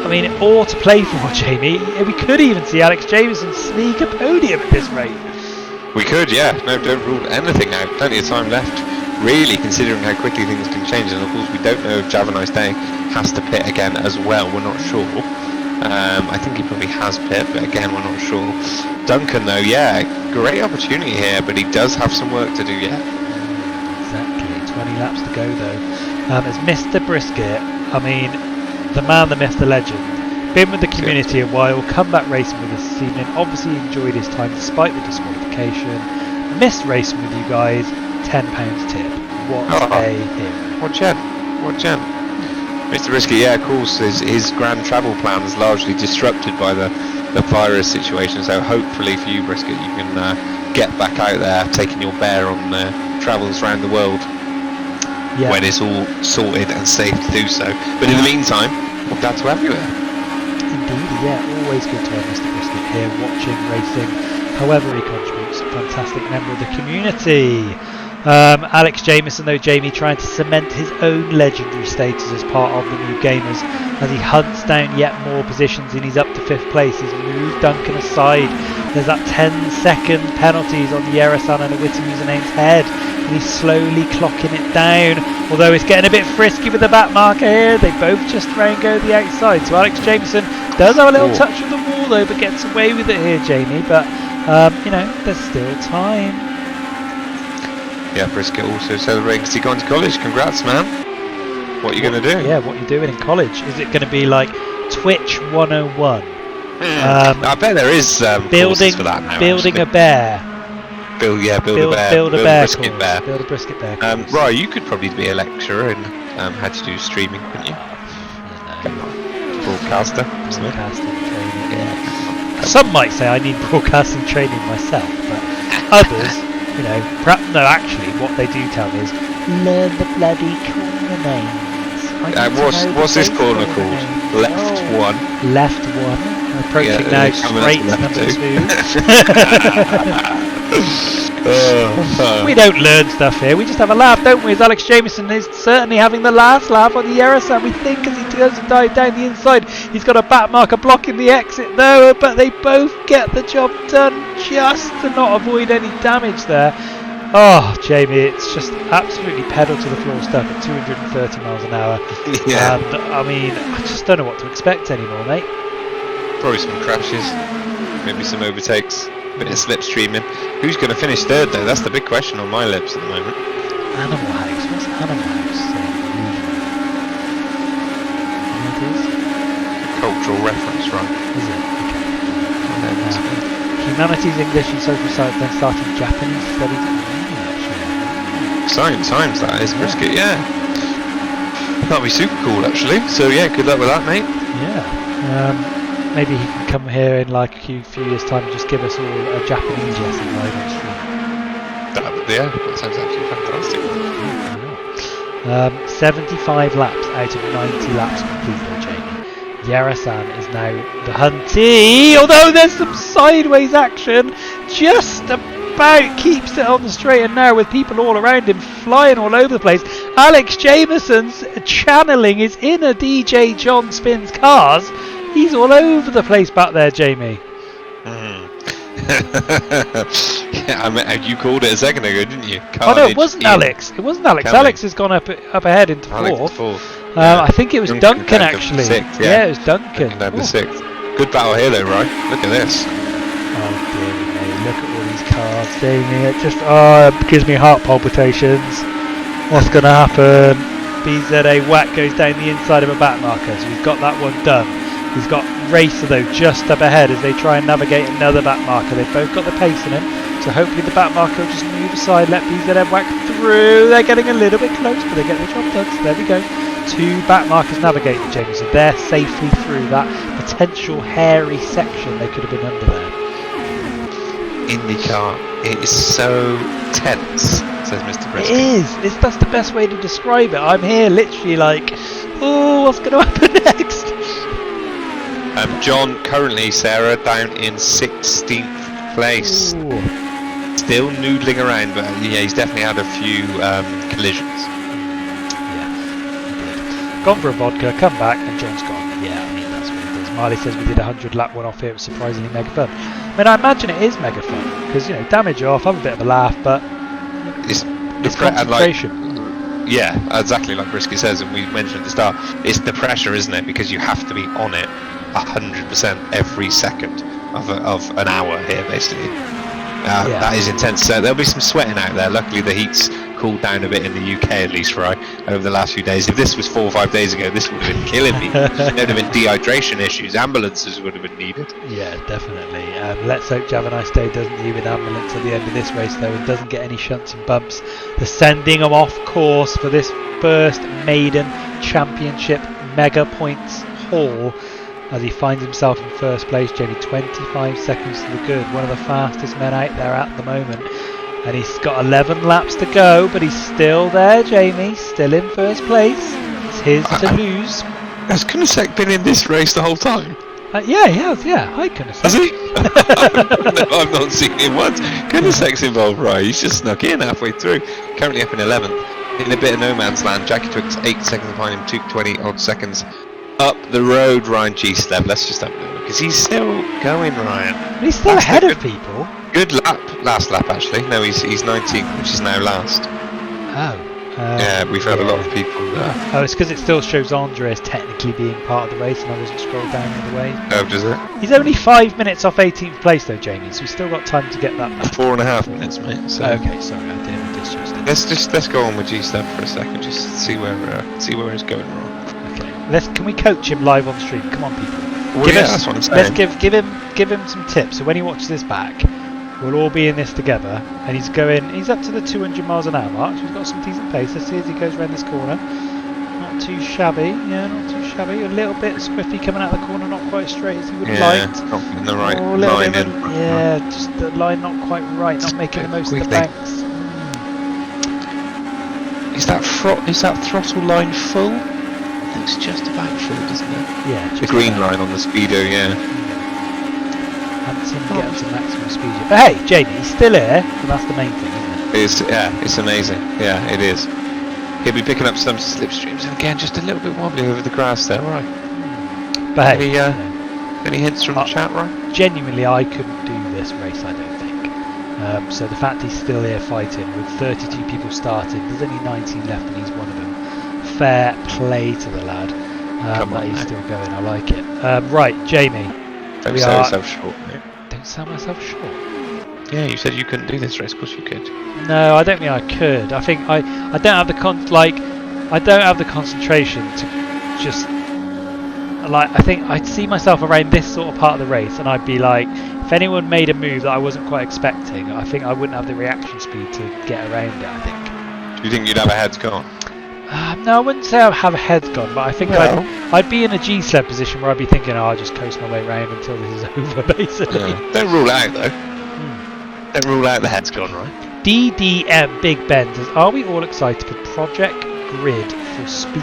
Speaker 4: I mean, all to play for, Jamie. We could even see Alex Jameson sneak a podium at this rate.
Speaker 5: We could, yeah. No, don't rule anything out. Plenty of time left, really, considering how quickly things can change. And of course, we don't know if Javanice Day has to pit again as well. We're not sure. I think he probably has pit, but again, we're not sure. Duncan, though, yeah, great opportunity here, but he does have some work to do yet.
Speaker 4: Exactly. 20 laps to go, though. As Mr. Brisket, I mean, the man, the myth, the legend, been with the community a while, come back racing with us this evening, obviously enjoyed his time despite the disqualification, missed racing with you guys, £10 tip. What a hero.
Speaker 5: What gen. Mr. Brisket, yeah, of course, his grand travel plan is largely disrupted by the virus situation, so hopefully for you, Brisket, you can get back out there, taking your bear on travels around the world. Yeah. When it's all sorted and safe to do so. But in the meantime, we're glad to have you here.
Speaker 4: Indeed, yeah, always good to have Mr. Brisket here watching racing. However he contributes, a fantastic member of the community. Alex Jameson, though, Jamie, trying to cement his own legendary status as part of the NoobGamerz as he hunts down yet more positions and he's up to 5th place. He's moved Duncan aside. There's that 10-second penalties on the Yerasan and a Witty username's head. And he's slowly clocking it down, although it's getting a bit frisky with the back marker here. They both just try and go the outside, so Alex Jameson does have a little touch with the wall though, but gets away with it here, Jamie. But there's still time.
Speaker 5: Yeah, Brisket also celebrating because he's gone to college. Congrats, man. What are you going to do?
Speaker 4: Yeah, what are you doing in college? Is it going to be like Twitch 101?
Speaker 5: I bet there is courses for that now.
Speaker 4: Building
Speaker 5: actually.
Speaker 4: A bear.
Speaker 5: Build a bear.
Speaker 4: Build a brisket
Speaker 5: bear.
Speaker 4: Build a brisket bear.
Speaker 5: Right, you could probably be a lecturer in how to do streaming, couldn't you? Broadcaster.
Speaker 4: Broadcasting training, yeah. Some might say I need broadcasting training myself, but others, actually what they do tell me is learn the bloody corner names.
Speaker 5: What's this corner called? Left one.
Speaker 4: Left one. Approaching now straight number 2. We don't learn stuff here, we just have a laugh, don't we? As Alex Jameson is certainly having the last laugh on the Yerasan, we think, as he does dive down the inside. He's got a back marker blocking the exit though, but they both get the job done just to not avoid any damage there. Oh, Jamie, it's just absolutely pedal to the floor stuff at 230 miles an hour.
Speaker 5: Yeah.
Speaker 4: And I mean, I just don't know what to expect anymore, mate.
Speaker 5: Probably some crashes, maybe some overtakes, a bit of slipstreaming. Who's going to finish third though? That's the big question on my lips at the moment.
Speaker 4: Animal House. What's Animal House?
Speaker 5: Colt cultural reference, right?
Speaker 4: Is it? Humanities, English and social science, then starting Japanese studies at uni, actually.
Speaker 5: Exciting times, that is, Brisket, yeah. That'd be super cool, actually. So, yeah, good luck with that, mate.
Speaker 4: Yeah. Maybe he can come here in like a few years' time and just give us all a Japanese lesson live on stream.
Speaker 5: That sounds absolutely fantastic.
Speaker 4: 75 laps out of 90 laps completed, Jamie. Yara-san is now the huntee, although there's some sideways action. Just about keeps it on the straight and narrow with people all around him flying all over the place. Alex Jameson's channeling his inner DJ John Spins cars. He's all over the place back there, Jamie.
Speaker 5: Yeah, I mean, you called it a second ago, didn't you?
Speaker 4: Oh no, it wasn't Alex. It wasn't Alex. Alex has gone up ahead into fourth. I think it was Duncan actually.
Speaker 5: Sixth,
Speaker 4: yeah, it was Duncan.
Speaker 5: Duncan sixth. Good battle here though, right? Look at this.
Speaker 4: Oh dear me, look at all these cars, Jamie. It just gives me heart palpitations. What's going to happen? BZA Whack goes down the inside of a back marker, so he's got that one done. He's got Racer though just up ahead as they try and navigate another back marker. They've both got the pace in him, so hopefully the back marker will just move aside, let BZA Whack through. They're getting a little bit close, but they get the job done. So there we go. 2 back markers navigated, Jamie, so they're safely through that potential hairy section they could have been under there.
Speaker 5: IndyCar, it is so tense, says Mr. Brisket.
Speaker 4: It is. That's the best way to describe it. I'm here literally like, oh, what's going to happen next?
Speaker 5: John, currently, Sarah, down in 16th place.
Speaker 4: Ooh.
Speaker 5: Still noodling around, but yeah, he's definitely had a few collisions.
Speaker 4: Gone for a vodka, come back, and John's gone. Yeah, I mean, that's what it is. Marley says we did a 100 lap one off here. It was surprisingly mega fun. I mean, I imagine it is mega fun because, you know, damage off, have a bit of a laugh, but
Speaker 5: it's
Speaker 4: concentration.
Speaker 5: Yeah, exactly like Brisket says, and we mentioned at the start, it's the pressure, isn't it? Because you have to be on it 100% every second of an hour here, basically. That is intense. So there'll be some sweating out there. Luckily, the heat's cooled down a bit in the UK, at least, right, over the last few days. If this was 4 or 5 days ago, this would have been killing me. There would have been dehydration issues. Ambulances would have been needed.
Speaker 4: Yeah, definitely. Let's hope Have a Nice Day doesn't leave an ambulance at the end of this race, though, and doesn't get any shunts and bumps. They're sending him off course for this first maiden championship mega points haul, as he finds himself in first place. Jamie, 25 seconds to the good, one of the fastest men out there at the moment, and he's got 11 laps to go, but he's still there, Jamie, still in first place. It's his to lose.
Speaker 5: Has Kunasek been in this race the whole time?
Speaker 4: Yeah, he has, yeah. Hi, Kunasek.
Speaker 5: Has he? No, I've not seen him once. Kunasek's involved, right? He's just snuck in halfway through. Currently up in 11th. In a bit of no man's land. Jackie Twix 8 seconds behind him, 220 odd seconds up the road. Ryan G-Slev, let's just have a look, because he's still going, Ryan.
Speaker 4: He's still ahead of people.
Speaker 5: Good lap, last lap actually. No, he's 19th, which is now last.
Speaker 4: Oh.
Speaker 5: Yeah, we've had a lot of people.
Speaker 4: Oh, it's because it still shows Andre as technically being part of the race, and I wasn't scrolled down the other way.
Speaker 5: Oh, does it?
Speaker 4: He's only 5 minutes off 18th place though, Jamie, so we've still got time to get that back.
Speaker 5: 4.5 minutes, mate. So.
Speaker 4: Okay, sorry, I didn't misjudge it.
Speaker 5: Let's go on with G-Step for a second, just see where it's going wrong.
Speaker 4: Okay, can we coach him live on stream? Come on, people.
Speaker 5: Well, that's what I'm saying.
Speaker 4: Let's give him some tips. So when he watches this back, we'll all be in this together, and he's up to the 200 miles an hour mark, so he's got some decent pace. Let's see as he goes around this corner. Not too shabby, not too shabby. A little bit squiffy coming out of the corner, not quite straight as he would like.
Speaker 5: Not in the right line in.
Speaker 4: Yeah, just the line not quite right, not making the most of the banks.
Speaker 5: Is that throttle line full? Looks just about full, doesn't it?
Speaker 4: Yeah.
Speaker 5: The green line on the speedo, yeah.
Speaker 4: Haven't seen him get up to maximum speed yet. But hey, Jamie, he's still here, and that's the main thing, isn't it?
Speaker 5: It's amazing. Yeah, it is. He'll be picking up some slipstreams, and again, just a little bit wobbly over the grass there, right?
Speaker 4: But hey,
Speaker 5: any hints from the chat, right?
Speaker 4: Genuinely, I couldn't do this race, I don't think. So the fact he's still here fighting, with 32 people starting, there's only 19 left, and he's one of them. Fair play to the lad. That he's still going, I like it. Right, Jamie.
Speaker 5: Don't sell yourself short, mate.
Speaker 4: Don't sell myself short.
Speaker 5: Yeah, you said you couldn't do this race. Of course you could.
Speaker 4: No, I don't think I could. I think I don't have the concentration to just like I think I'd see myself around this sort of part of the race, and I'd be like, if anyone made a move that I wasn't quite expecting, I think I wouldn't have the reaction speed to get around it. I think.
Speaker 5: Do you think you'd have a heads gone?
Speaker 4: No, I wouldn't say I'd have a head gone, but I think I'd be in a G-sled position where I'd be thinking, oh, I'll just coast my way around until this is over, basically.
Speaker 5: Yeah. Don't rule it out though. Don't rule out the head's gone, right?
Speaker 4: DDM Big Ben says, are we all excited for Project Grid for speed?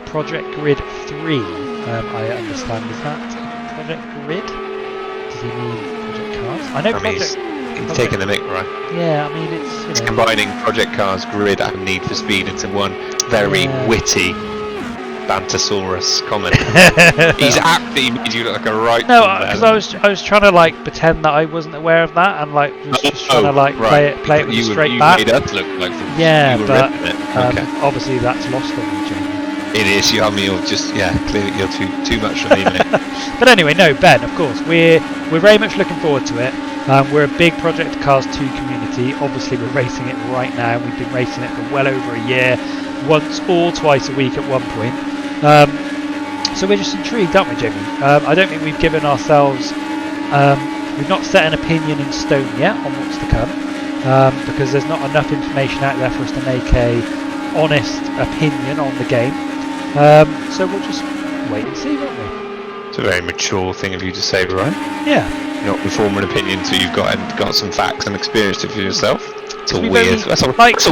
Speaker 4: Project Grid 3, I understand, is that Project Grid? Does he mean Project Cars? I know Project...
Speaker 5: He's taking the mick, right?
Speaker 4: Yeah, I mean, it's
Speaker 5: combining Project Cars, Grid and Need for Speed into one very witty Bantosaurus comment. He's actually made you look like a right.
Speaker 4: No, because I was trying to like pretend that I wasn't aware of that, and like just trying to like play it with a straight back.
Speaker 5: You made us look like
Speaker 4: but
Speaker 5: okay.
Speaker 4: Obviously that's lost on me, Jamie.
Speaker 5: It is. Clearly you're too much for me, mate.
Speaker 4: But anyway, no, Ben, of course, we're very much looking forward to it. We're a big Project Cars 2 community. Obviously, we're racing it right now. We've been racing it for well over a year, once or twice a week at one point. So we're just intrigued, aren't we, Jamie? I don't think we've given ourselves... we've not set an opinion in stone yet on what's to come, because there's not enough information out there for us to make a honest opinion on the game. So we'll just wait and see, won't we?
Speaker 5: It's a very mature thing of you to say, right?
Speaker 4: Yeah.
Speaker 5: Not to form an opinion until you've got some facts and experience for yourself. It's a weird. That's a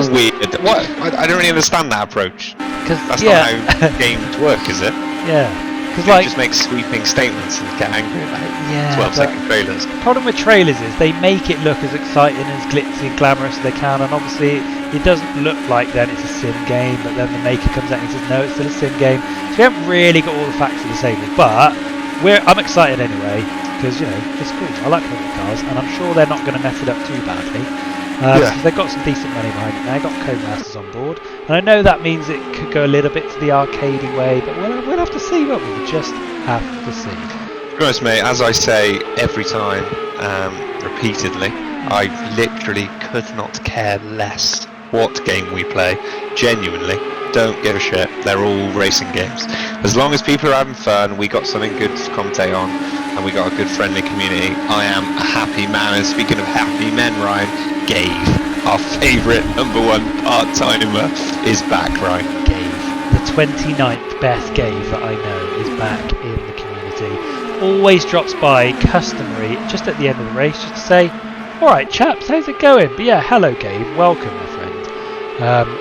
Speaker 5: weird. What? I don't really understand that approach. That's not how games work, is it?
Speaker 4: Yeah. Because
Speaker 5: you just make sweeping statements and get angry about it.
Speaker 4: Yeah.
Speaker 5: 12-second trailers.
Speaker 4: The problem with trailers is they make it look as exciting, as glitzy and glamorous as they can, and obviously it doesn't look like then it's a sim game. But then the maker comes out and says, no, it's still a sim game. So we haven't really got all the facts to the table, but I'm excited anyway. Because, it's cool. I like Project Cars, and I'm sure they're not going to mess it up too badly. Because they've got some decent money behind it now. They've got Codemasters on board. And I know that means it could go a little bit to the arcadey way, but we'll have to see, won't we? We'll just have to see.
Speaker 5: To be honest, mate, as I say every time, repeatedly, I literally could not care less what game we play. Genuinely. Don't give a shit. They're all racing games. As long as people are having fun, we got something good to commentate on, and we got a good friendly community, I am a happy man. And speaking of happy men, Ryan, Gabe, our favourite #1 part-timer, is back, Ryan.
Speaker 4: Gabe, the 29th best Gabe that I know, is back in the community. Always drops by, customary, just at the end of the race, just to say, alright chaps, how's it going? But yeah, hello Gabe, welcome my friend.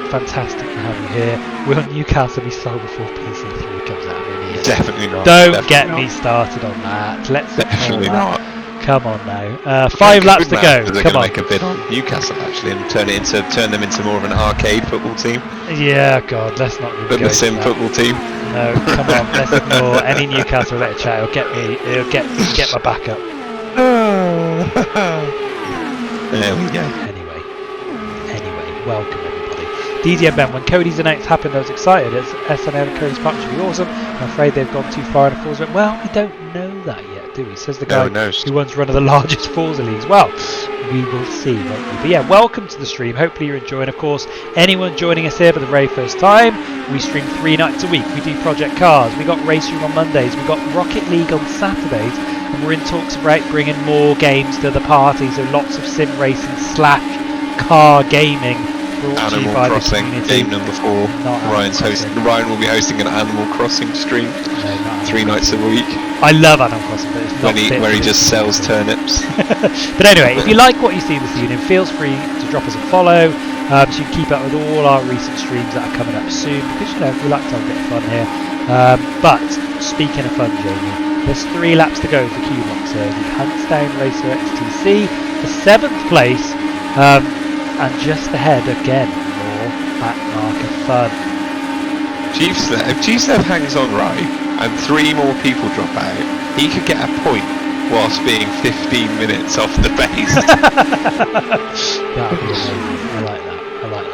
Speaker 4: Fantastic to have you here. Will Newcastle be sold before PC3 comes out? Really?
Speaker 5: Definitely not.
Speaker 4: Don't get me started on that. Let's
Speaker 5: definitely not.
Speaker 4: Come on now. 5 laps to go. Come on.
Speaker 5: Make a bid on Newcastle actually and turn them into more of an arcade football team.
Speaker 4: Yeah, God, let's not.
Speaker 5: But the sim football team.
Speaker 4: No, come on. Let's ignore any Newcastle related chat. It'll get my back up.
Speaker 5: There we go.
Speaker 4: Anyway, welcome. DDM Ben, when Cody's announced happened, I was excited. It's SNL and Cody's partnership would be awesome. I'm afraid they've gone too far in the Forza. Well, we don't know that yet, do we? Says the guy who once run of the largest Forza leagues. Well, we will see, won't we? But yeah, welcome to the stream. Hopefully you're enjoying. Of course, anyone joining us here for the very first time, we stream 3 nights a week. We do Project Cars. We got Race Room on Mondays. We got Rocket League on Saturdays. And we're in talks about bringing more games to the party. So lots of sim racing / car gaming.
Speaker 5: Animal Crossing, game number 4. Ryan will be hosting an Animal Crossing stream 3 nights a week.
Speaker 4: I love Animal Crossing, but it's not
Speaker 5: where he just sells turnips.
Speaker 4: But anyway, if you like what you see this evening, feel free to drop us a follow, so you can keep up with all our recent streams that are coming up soon, because we like to have a bit of fun here. But speaking of fun, Jamie, there's 3 laps to go for Q-Box here. We've hands down Racer XTC for 7th place. And just ahead again, more backmarker fun.
Speaker 5: If G-Step hangs on right and 3 more people drop out, he could get a point whilst being 15 minutes off the base.
Speaker 4: That would be amazing. I like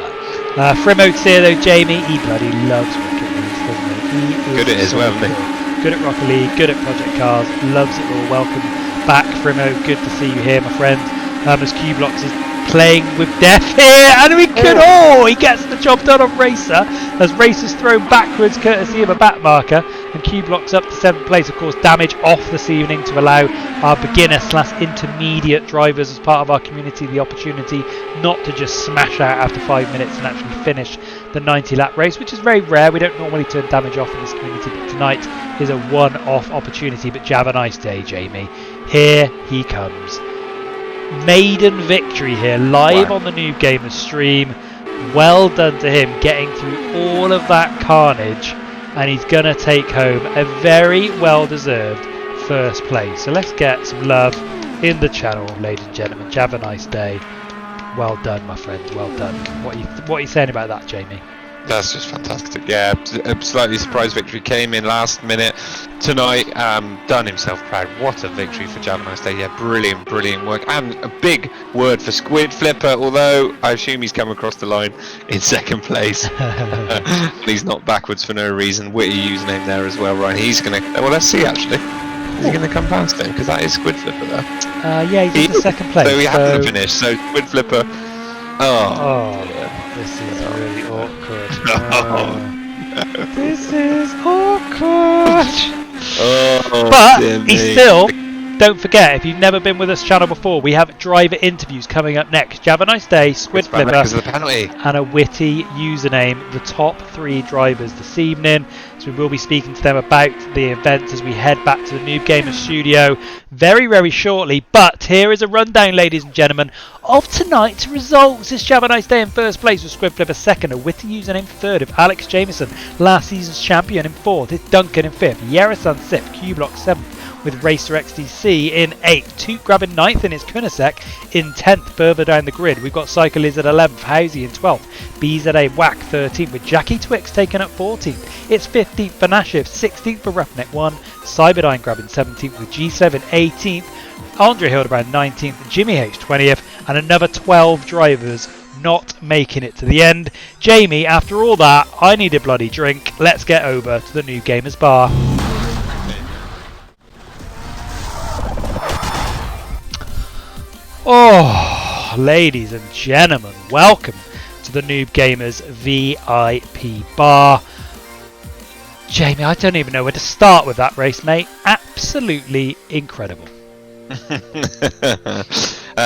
Speaker 4: that. Frimo's here though, Jamie. He bloody loves Rocket League, doesn't he?
Speaker 5: Good at it as well, isn't he?
Speaker 4: Good at Rocket League, good at Project Cars, loves it all. Welcome back, Frimo. Good to see you here, my friend. As Q-Blocks is playing with death here, and we could. Oh, he gets the job done on Racer as Racer's thrown backwards courtesy of a back marker, and Q blocks up to 7th place. Of course, damage off this evening to allow our beginner/intermediate drivers as part of our community the opportunity not to just smash out after 5 minutes and actually finish the 90-lap race, which is very rare. We don't normally turn damage off in this community, but tonight is a one-off opportunity. But have a nice day, Jamie. Here he comes. Maiden victory here, live on the NoobGamerz stream. Well done to him, getting through all of that carnage, and he's going to take home a very well-deserved first place. So let's get some love in the channel, ladies and gentlemen. Have a nice day. Well done, my friend. Well done. What are you saying about that, Jamie?
Speaker 5: That's just fantastic. Yeah, a slightly surprise victory came in last minute tonight. Done himself proud. What a victory for Have a Nice Day. Yeah, brilliant work. And a big word for Squid Flipper, although I assume he's come across the line in 2nd place. He's not backwards for no reason. Witty username there as well, right? He's going to... Well, let's see, actually. Is he going to come past him? Because that is Squid Flipper there.
Speaker 4: Yeah, he's in the 2nd place.
Speaker 5: So he hasn't finished. So Squid Flipper...
Speaker 4: This is really awkward. This is awkward. But he's still... Don't forget, if you've never been with this channel before, we have driver interviews coming up next. Have a nice day, Squid Flipper, and a Witty username, the top 3 drivers this evening. So we will be speaking to them about the event as we head back to the NoobGamerz studio very shortly. But here is a rundown, ladies and gentlemen, of tonight's results. It's Have a Nice Day in 1st place with Squid Flipper 2nd, a Witty username 3rd of Alex Jameson, last season's champion in 4th. It's Duncan in 5th, Yerasan 6th, Q-Block 7th, with Racer XDC in 8th, Toot grabbing 9th, and it's Kunasek in 10th further down the grid. We've got Cycle Lizard 11th, Housey in 12th, BZA Whack 13th, with Jackie Twix taking up 14th. It's 15th for Nashif, 16th for Roughneck 1, Cyberdyne grabbing 17th, with G7 18th, Andre Hildebrand 19th, Jimmy H 20th, and another 12 drivers not making it to the end. Jamie, after all that, I need a bloody drink. Let's get over to the NoobGamerz bar. Oh, ladies and gentlemen, welcome to the NoobGamerz VIP bar. Jamie, I don't even know where to start with that race, mate. Absolutely incredible.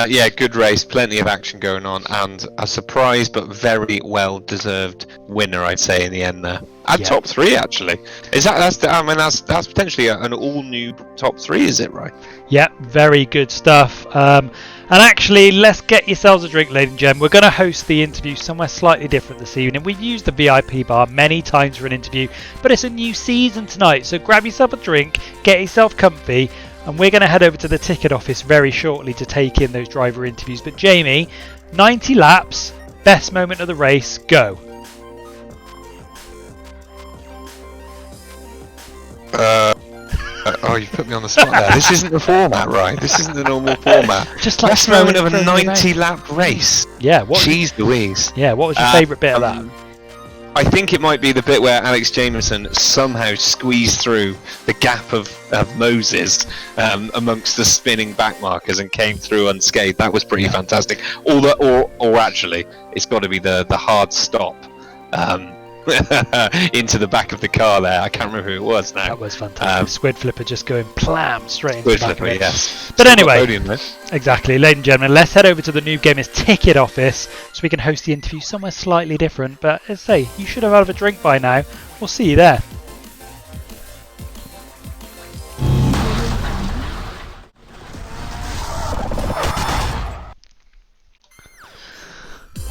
Speaker 5: Yeah, good race, plenty of action going on, and a surprise but very well deserved winner, I'd say, in the end there. And top 3 actually. That's potentially an all new top 3, is it, right?
Speaker 4: Yeah, very good stuff. And actually, let's get yourselves a drink, ladies and gentlemen. We're going to host the interview somewhere slightly different this evening. We've used the VIP bar many times for an interview, but it's a new season tonight. So grab yourself a drink, get yourself comfy, and we're going to head over to the ticket office very shortly to take in those driver interviews. But Jamie, 90 laps, best moment of the race, go.
Speaker 5: Oh, you put me on the spot there. This isn't the format, right? This isn't the normal format.
Speaker 4: Just like
Speaker 5: best moment of a 90-lap race.
Speaker 4: Yeah.
Speaker 5: Jeez Louise.
Speaker 4: Yeah. What was your favourite bit of that?
Speaker 5: I think it might be the bit where Alex Jameson somehow squeezed through the gap of Moses amongst the spinning back markers and came through unscathed. That was pretty fantastic. Or actually, it's got to be the hard stop. Into the back of the car there. I can't remember who it was now. That
Speaker 4: was fantastic. Squid Flipper just going plam straight into the back of it.
Speaker 5: Yes.
Speaker 4: But anyway, exactly, ladies and gentlemen, let's head over to the NoobGamerz ticket office so we can host the interview somewhere slightly different. But as I say, you should have had a drink by now. We'll see you there.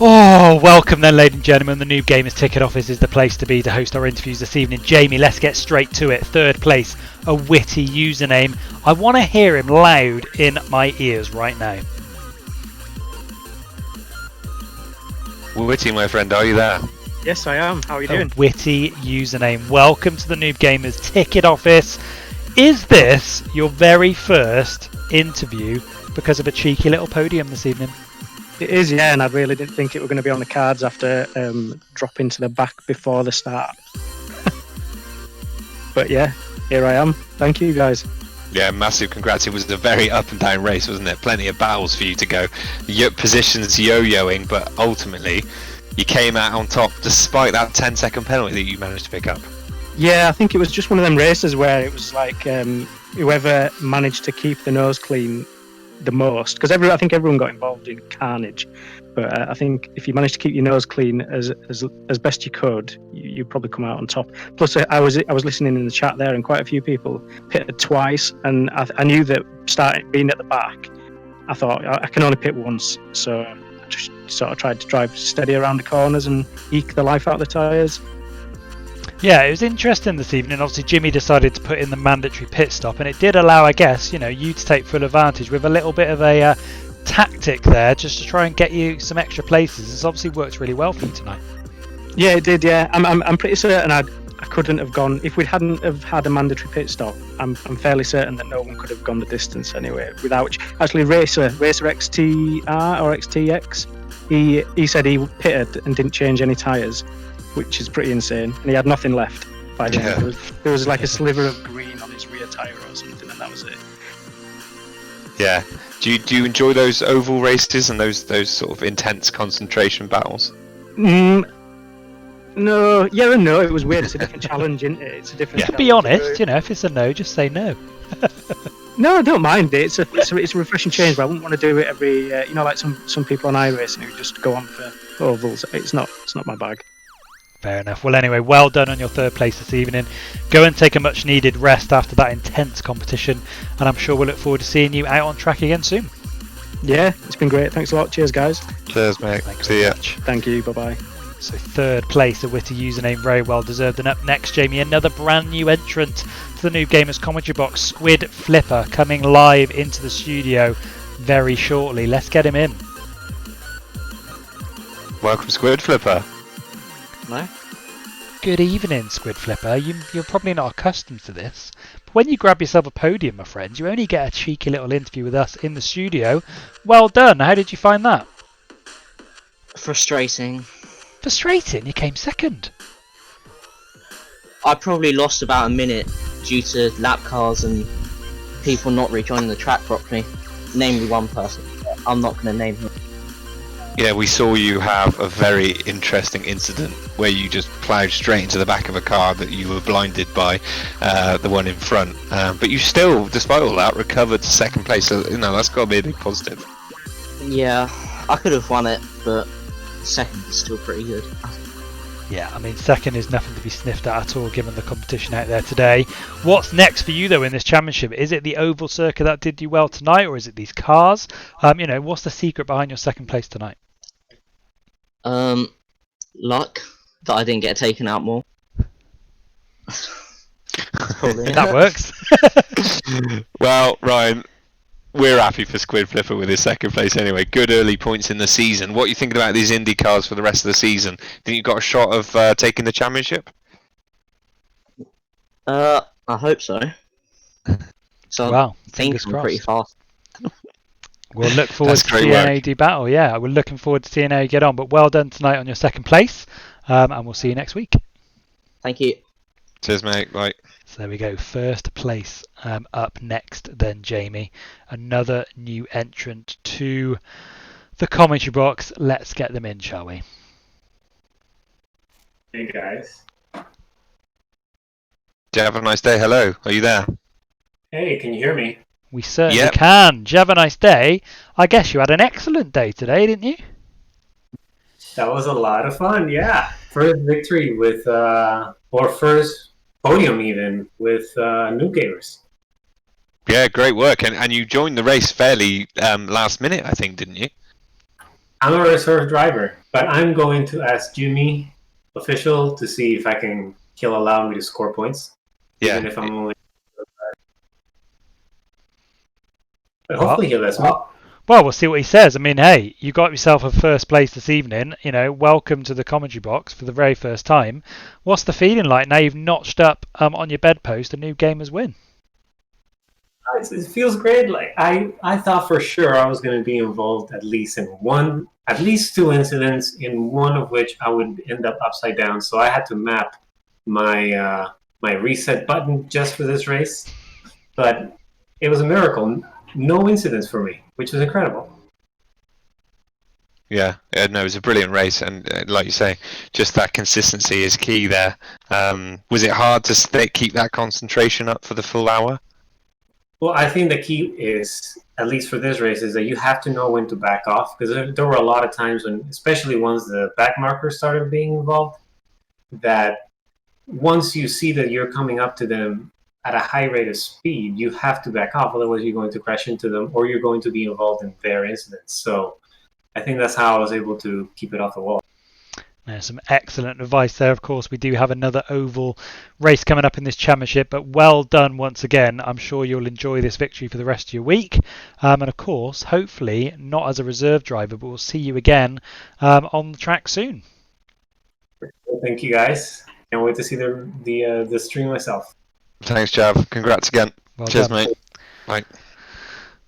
Speaker 4: Oh, welcome then, ladies and gentlemen. The NoobGamerz ticket office is the place to be to host our interviews this evening. Jamie, let's get straight to it. 3rd place, a Witty username. I want to hear him loud in my ears right now.
Speaker 5: Witty, my friend, are you there?
Speaker 6: Yes, I am. How are you doing?
Speaker 4: Witty username. Welcome to the NoobGamerz ticket office. Is this your very first interview because of a cheeky little podium this evening?
Speaker 6: It is, yeah, and I really didn't think it were going to be on the cards after dropping to the back before the start. But yeah, here I am. Thank you, guys.
Speaker 5: Yeah, massive congrats. It was a very up and down race, wasn't it? Plenty of battles for you to go. Positions yo-yoing, but ultimately you came out on top despite that 10-second penalty that you managed to pick up.
Speaker 6: Yeah, I think it was just one of them races where it was like whoever managed to keep the nose clean the most, because I think everyone got involved in carnage, but I think if you managed to keep your nose clean as best you could, you probably come out on top. Plus, I was listening in the chat there, and quite a few people pitted twice, and I knew that starting being at the back, I thought I can only pit once, so I just sort of tried to drive steady around the corners and eke the life out of the tyres.
Speaker 4: Yeah, it was interesting this evening. Obviously, Jimmy decided to put in the mandatory pit stop, and it did allow, I guess, you to take full advantage with a little bit of a tactic there, just to try and get you some extra places. It's obviously worked really well for you tonight. Yeah,
Speaker 6: it did. Yeah, I'm pretty certain I couldn't have gone if we hadn't have had a mandatory pit stop. I'm fairly certain that no one could have gone the distance anyway. Without actually, Racer XTR or XTX, he said he pitted and didn't change any tyres, which is pretty insane, and he had nothing left by the end. There was like a sliver of green on his rear tyre or something, and that was it.
Speaker 5: Yeah. Do you enjoy those oval races and those sort of intense concentration battles?
Speaker 6: No, yeah and no. It was weird. It's a different challenge, isn't it? It's a different.
Speaker 4: Yeah. Be honest, if it's a no, just say no.
Speaker 6: No, I don't mind it. It's a refreshing change, but I wouldn't want to do it every. Like some people on iRacing who just go on for ovals. It's not my bag.
Speaker 4: Fair enough. Well, anyway, well done on your third place this evening. Go and take a much needed rest after that intense competition, and I'm sure we'll look forward to seeing you out on track again soon.
Speaker 6: Yeah, it's been great. Thanks a lot. Cheers, guys.
Speaker 5: Cheers, mate. See ya.
Speaker 6: Thank you. Bye-bye.
Speaker 4: So third place, a witty username, very well deserved. And up next, Jamie, another brand new entrant to the NoobGamerz commentary box, Squid Flipper, coming live into the studio very shortly. Let's get him in.
Speaker 5: Welcome, Squid Flipper.
Speaker 6: No?
Speaker 4: Good evening, Squid Flipper. You're probably not accustomed to this, but when you grab yourself a podium, my friend, you only get a cheeky little interview with us in the studio. Well done. How did you find that?
Speaker 7: Frustrating.
Speaker 4: Frustrating? You came second.
Speaker 7: I probably lost about a minute due to lap cars and people not rejoining the track properly. Namely one person. I'm not going to name him.
Speaker 5: Yeah, we saw you have a very interesting incident where you just ploughed straight into the back of a car that you were blinded by the one in front. But you still, despite all that, recovered to second place. So, that's got to be a big positive.
Speaker 7: Yeah, I could have won it, but second is still pretty good.
Speaker 4: Yeah, I mean, second is nothing to be sniffed at all, given the competition out there today. What's next for you, though, in this championship? Is it the oval circuit that did you well tonight, or is it these cars? What's the secret behind your second place tonight?
Speaker 7: Luck that I didn't get taken out more.
Speaker 4: That works.
Speaker 5: Well, Ryan, we're happy for Squid Flipper with his second place anyway. Good early points in the season. What are you thinking about these IndyCars for the rest of the season? Think you got a shot of taking the championship?
Speaker 7: I hope so. So
Speaker 4: wow,
Speaker 7: I think I'm pretty fast.
Speaker 4: We'll look forward to seeing how you do battle. Yeah, we're looking forward to seeing how you get on. But well done tonight on your second place, and we'll see you next week.
Speaker 7: Thank you.
Speaker 5: Cheers, mate. Bye.
Speaker 4: So there we go. First place up next, then Jamie. Another new entrant to the commentary box. Let's get them in, shall we?
Speaker 8: Hey, guys.
Speaker 5: Do you have a nice day? Hello. Are you there?
Speaker 8: Hey, can you hear me?
Speaker 4: We certainly can. Did you have a nice day? I guess you had an excellent day today, didn't you?
Speaker 8: That was a lot of fun, yeah. First victory with, or first podium even, with NoobGamerz.
Speaker 5: Yeah, great work. And you joined the race fairly last minute, I think, didn't you?
Speaker 8: I'm a reserve driver, but I'm going to ask Jimmy, official, to see if he'll allow me to score points.
Speaker 5: Yeah.
Speaker 8: Even if I'm only... But hopefully he'll let me.
Speaker 4: Well, we'll see what he says. I mean, hey, you got yourself a first place this evening. Welcome to the commentary box for the very first time. What's the feeling like now you've notched up on your bedpost a NoobGamerz win?
Speaker 8: It feels great. Like I thought for sure I was going to be involved at least two incidents, in one of which I would end up upside down. So I had to map my my reset button just for this race. But it was a miracle. No incidents for me, which was incredible.
Speaker 5: Yeah, no, it was a brilliant race, and like you say, just that consistency is key there. Was it hard to keep that concentration up for the full hour?
Speaker 8: Well, I think the key is, at least for this race, is that you have to know when to back off, because there were a lot of times when, especially once the back markers started being involved, that once you see that you're coming up to them at a high rate of speed, you have to back off, otherwise you're going to crash into them or you're going to be involved in their incidents. So I think that's how I was able to keep it off the wall.
Speaker 4: Some excellent advice there. Of course, we do have another oval race coming up in this championship, but well done once again. I'm sure you'll enjoy this victory for the rest of your week. And of course, hopefully not as a reserve driver, but we'll see you again on the track soon.
Speaker 8: Thank you, guys. Can't wait to see the stream myself.
Speaker 5: Thanks, Jav. Congrats again.
Speaker 4: Well
Speaker 5: Cheers,
Speaker 4: done.
Speaker 5: mate. Bye.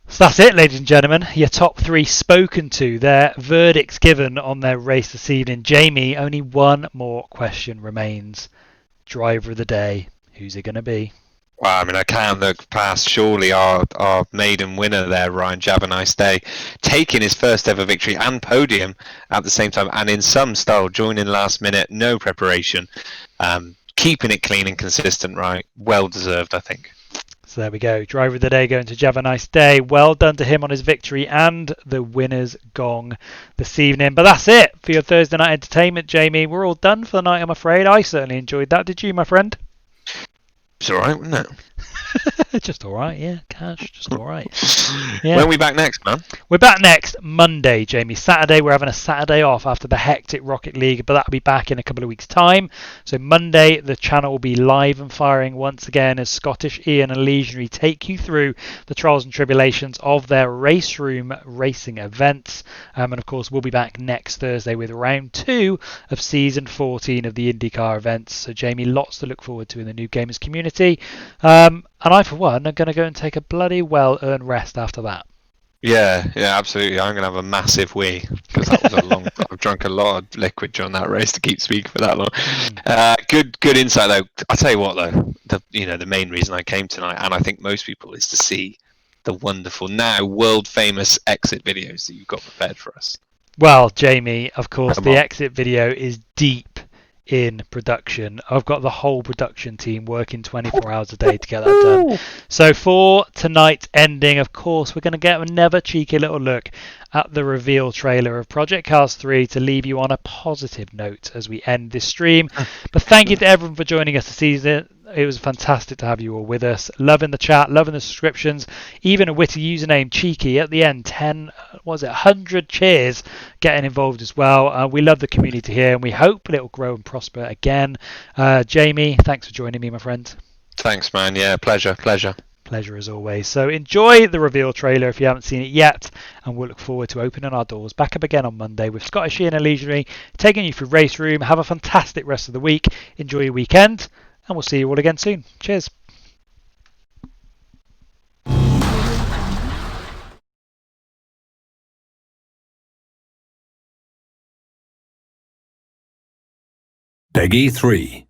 Speaker 4: So that's it, ladies and gentlemen. Your top three spoken to, their verdicts given on their race this evening. Jamie, only one more question remains. Driver of the day, who's it going to be?
Speaker 5: Well, I mean, I can't look past surely our maiden winner there, Ryan Jav, a nice day, taking his first ever victory and podium at the same time, and in some style, joining last minute, no preparation, keeping it clean and consistent, right? Well deserved, I think.
Speaker 4: So there we go. Driver of the day going to Jav, a nice day. Well done to him on his victory and the winner's gong this evening. But that's it for your Thursday night entertainment, Jamie. We're all done for the night, I'm afraid. I certainly enjoyed that. Did you, my friend?
Speaker 5: It's all right, wasn't it?
Speaker 4: Just all right, yeah. Cash, just all right. Yeah.
Speaker 5: When are we back next, man?
Speaker 4: We're back next Monday, Jamie. Saturday, we're having a Saturday off after the hectic Rocket League, but that'll be back in a couple of weeks' time. So Monday, the channel will be live and firing once again as Scottish Ian and Legionary take you through the trials and tribulations of their race room racing events. And of course, we'll be back next Thursday with round 2 of season 14 of the Indycar events. So Jamie, lots to look forward to in the NoobGamerz community. And I, for one, am going to go and take a bloody well-earned rest after that.
Speaker 5: Yeah, absolutely. I'm going to have a massive wee because that was a long. I've drunk a lot of liquid during that race to keep speaking for that long. Good insight though. I'll tell you what though, the main reason I came tonight, and I think most people, is to see the wonderful, now world famous exit videos that you've got prepared for us.
Speaker 4: Well, Jamie, of course, the exit video is deep in production. I've got the whole production team working 24 hours a day to get that done. So for tonight's ending, of course, we're going to get another cheeky little look at the reveal trailer of Project Cars 3 to leave you on a positive note as we end this stream. But thank you to everyone for joining us this evening. It was fantastic to have you all with us. Loving the chat, loving the subscriptions, even a witty username, Cheeky, at the end, 100 cheers getting involved as well. We love the community here and we hope it'll grow and prosper again. Jamie, thanks for joining me, my friend.
Speaker 5: Thanks, man. Yeah, pleasure.
Speaker 4: Pleasure as always. So enjoy the reveal trailer if you haven't seen it yet, and we'll look forward to opening our doors back up again on Monday with Scottish Ian and Legionary taking you through Race Room. Have a fantastic rest of the week. Enjoy your weekend, and we'll see you all again soon. Cheers.
Speaker 3: Peggy 3.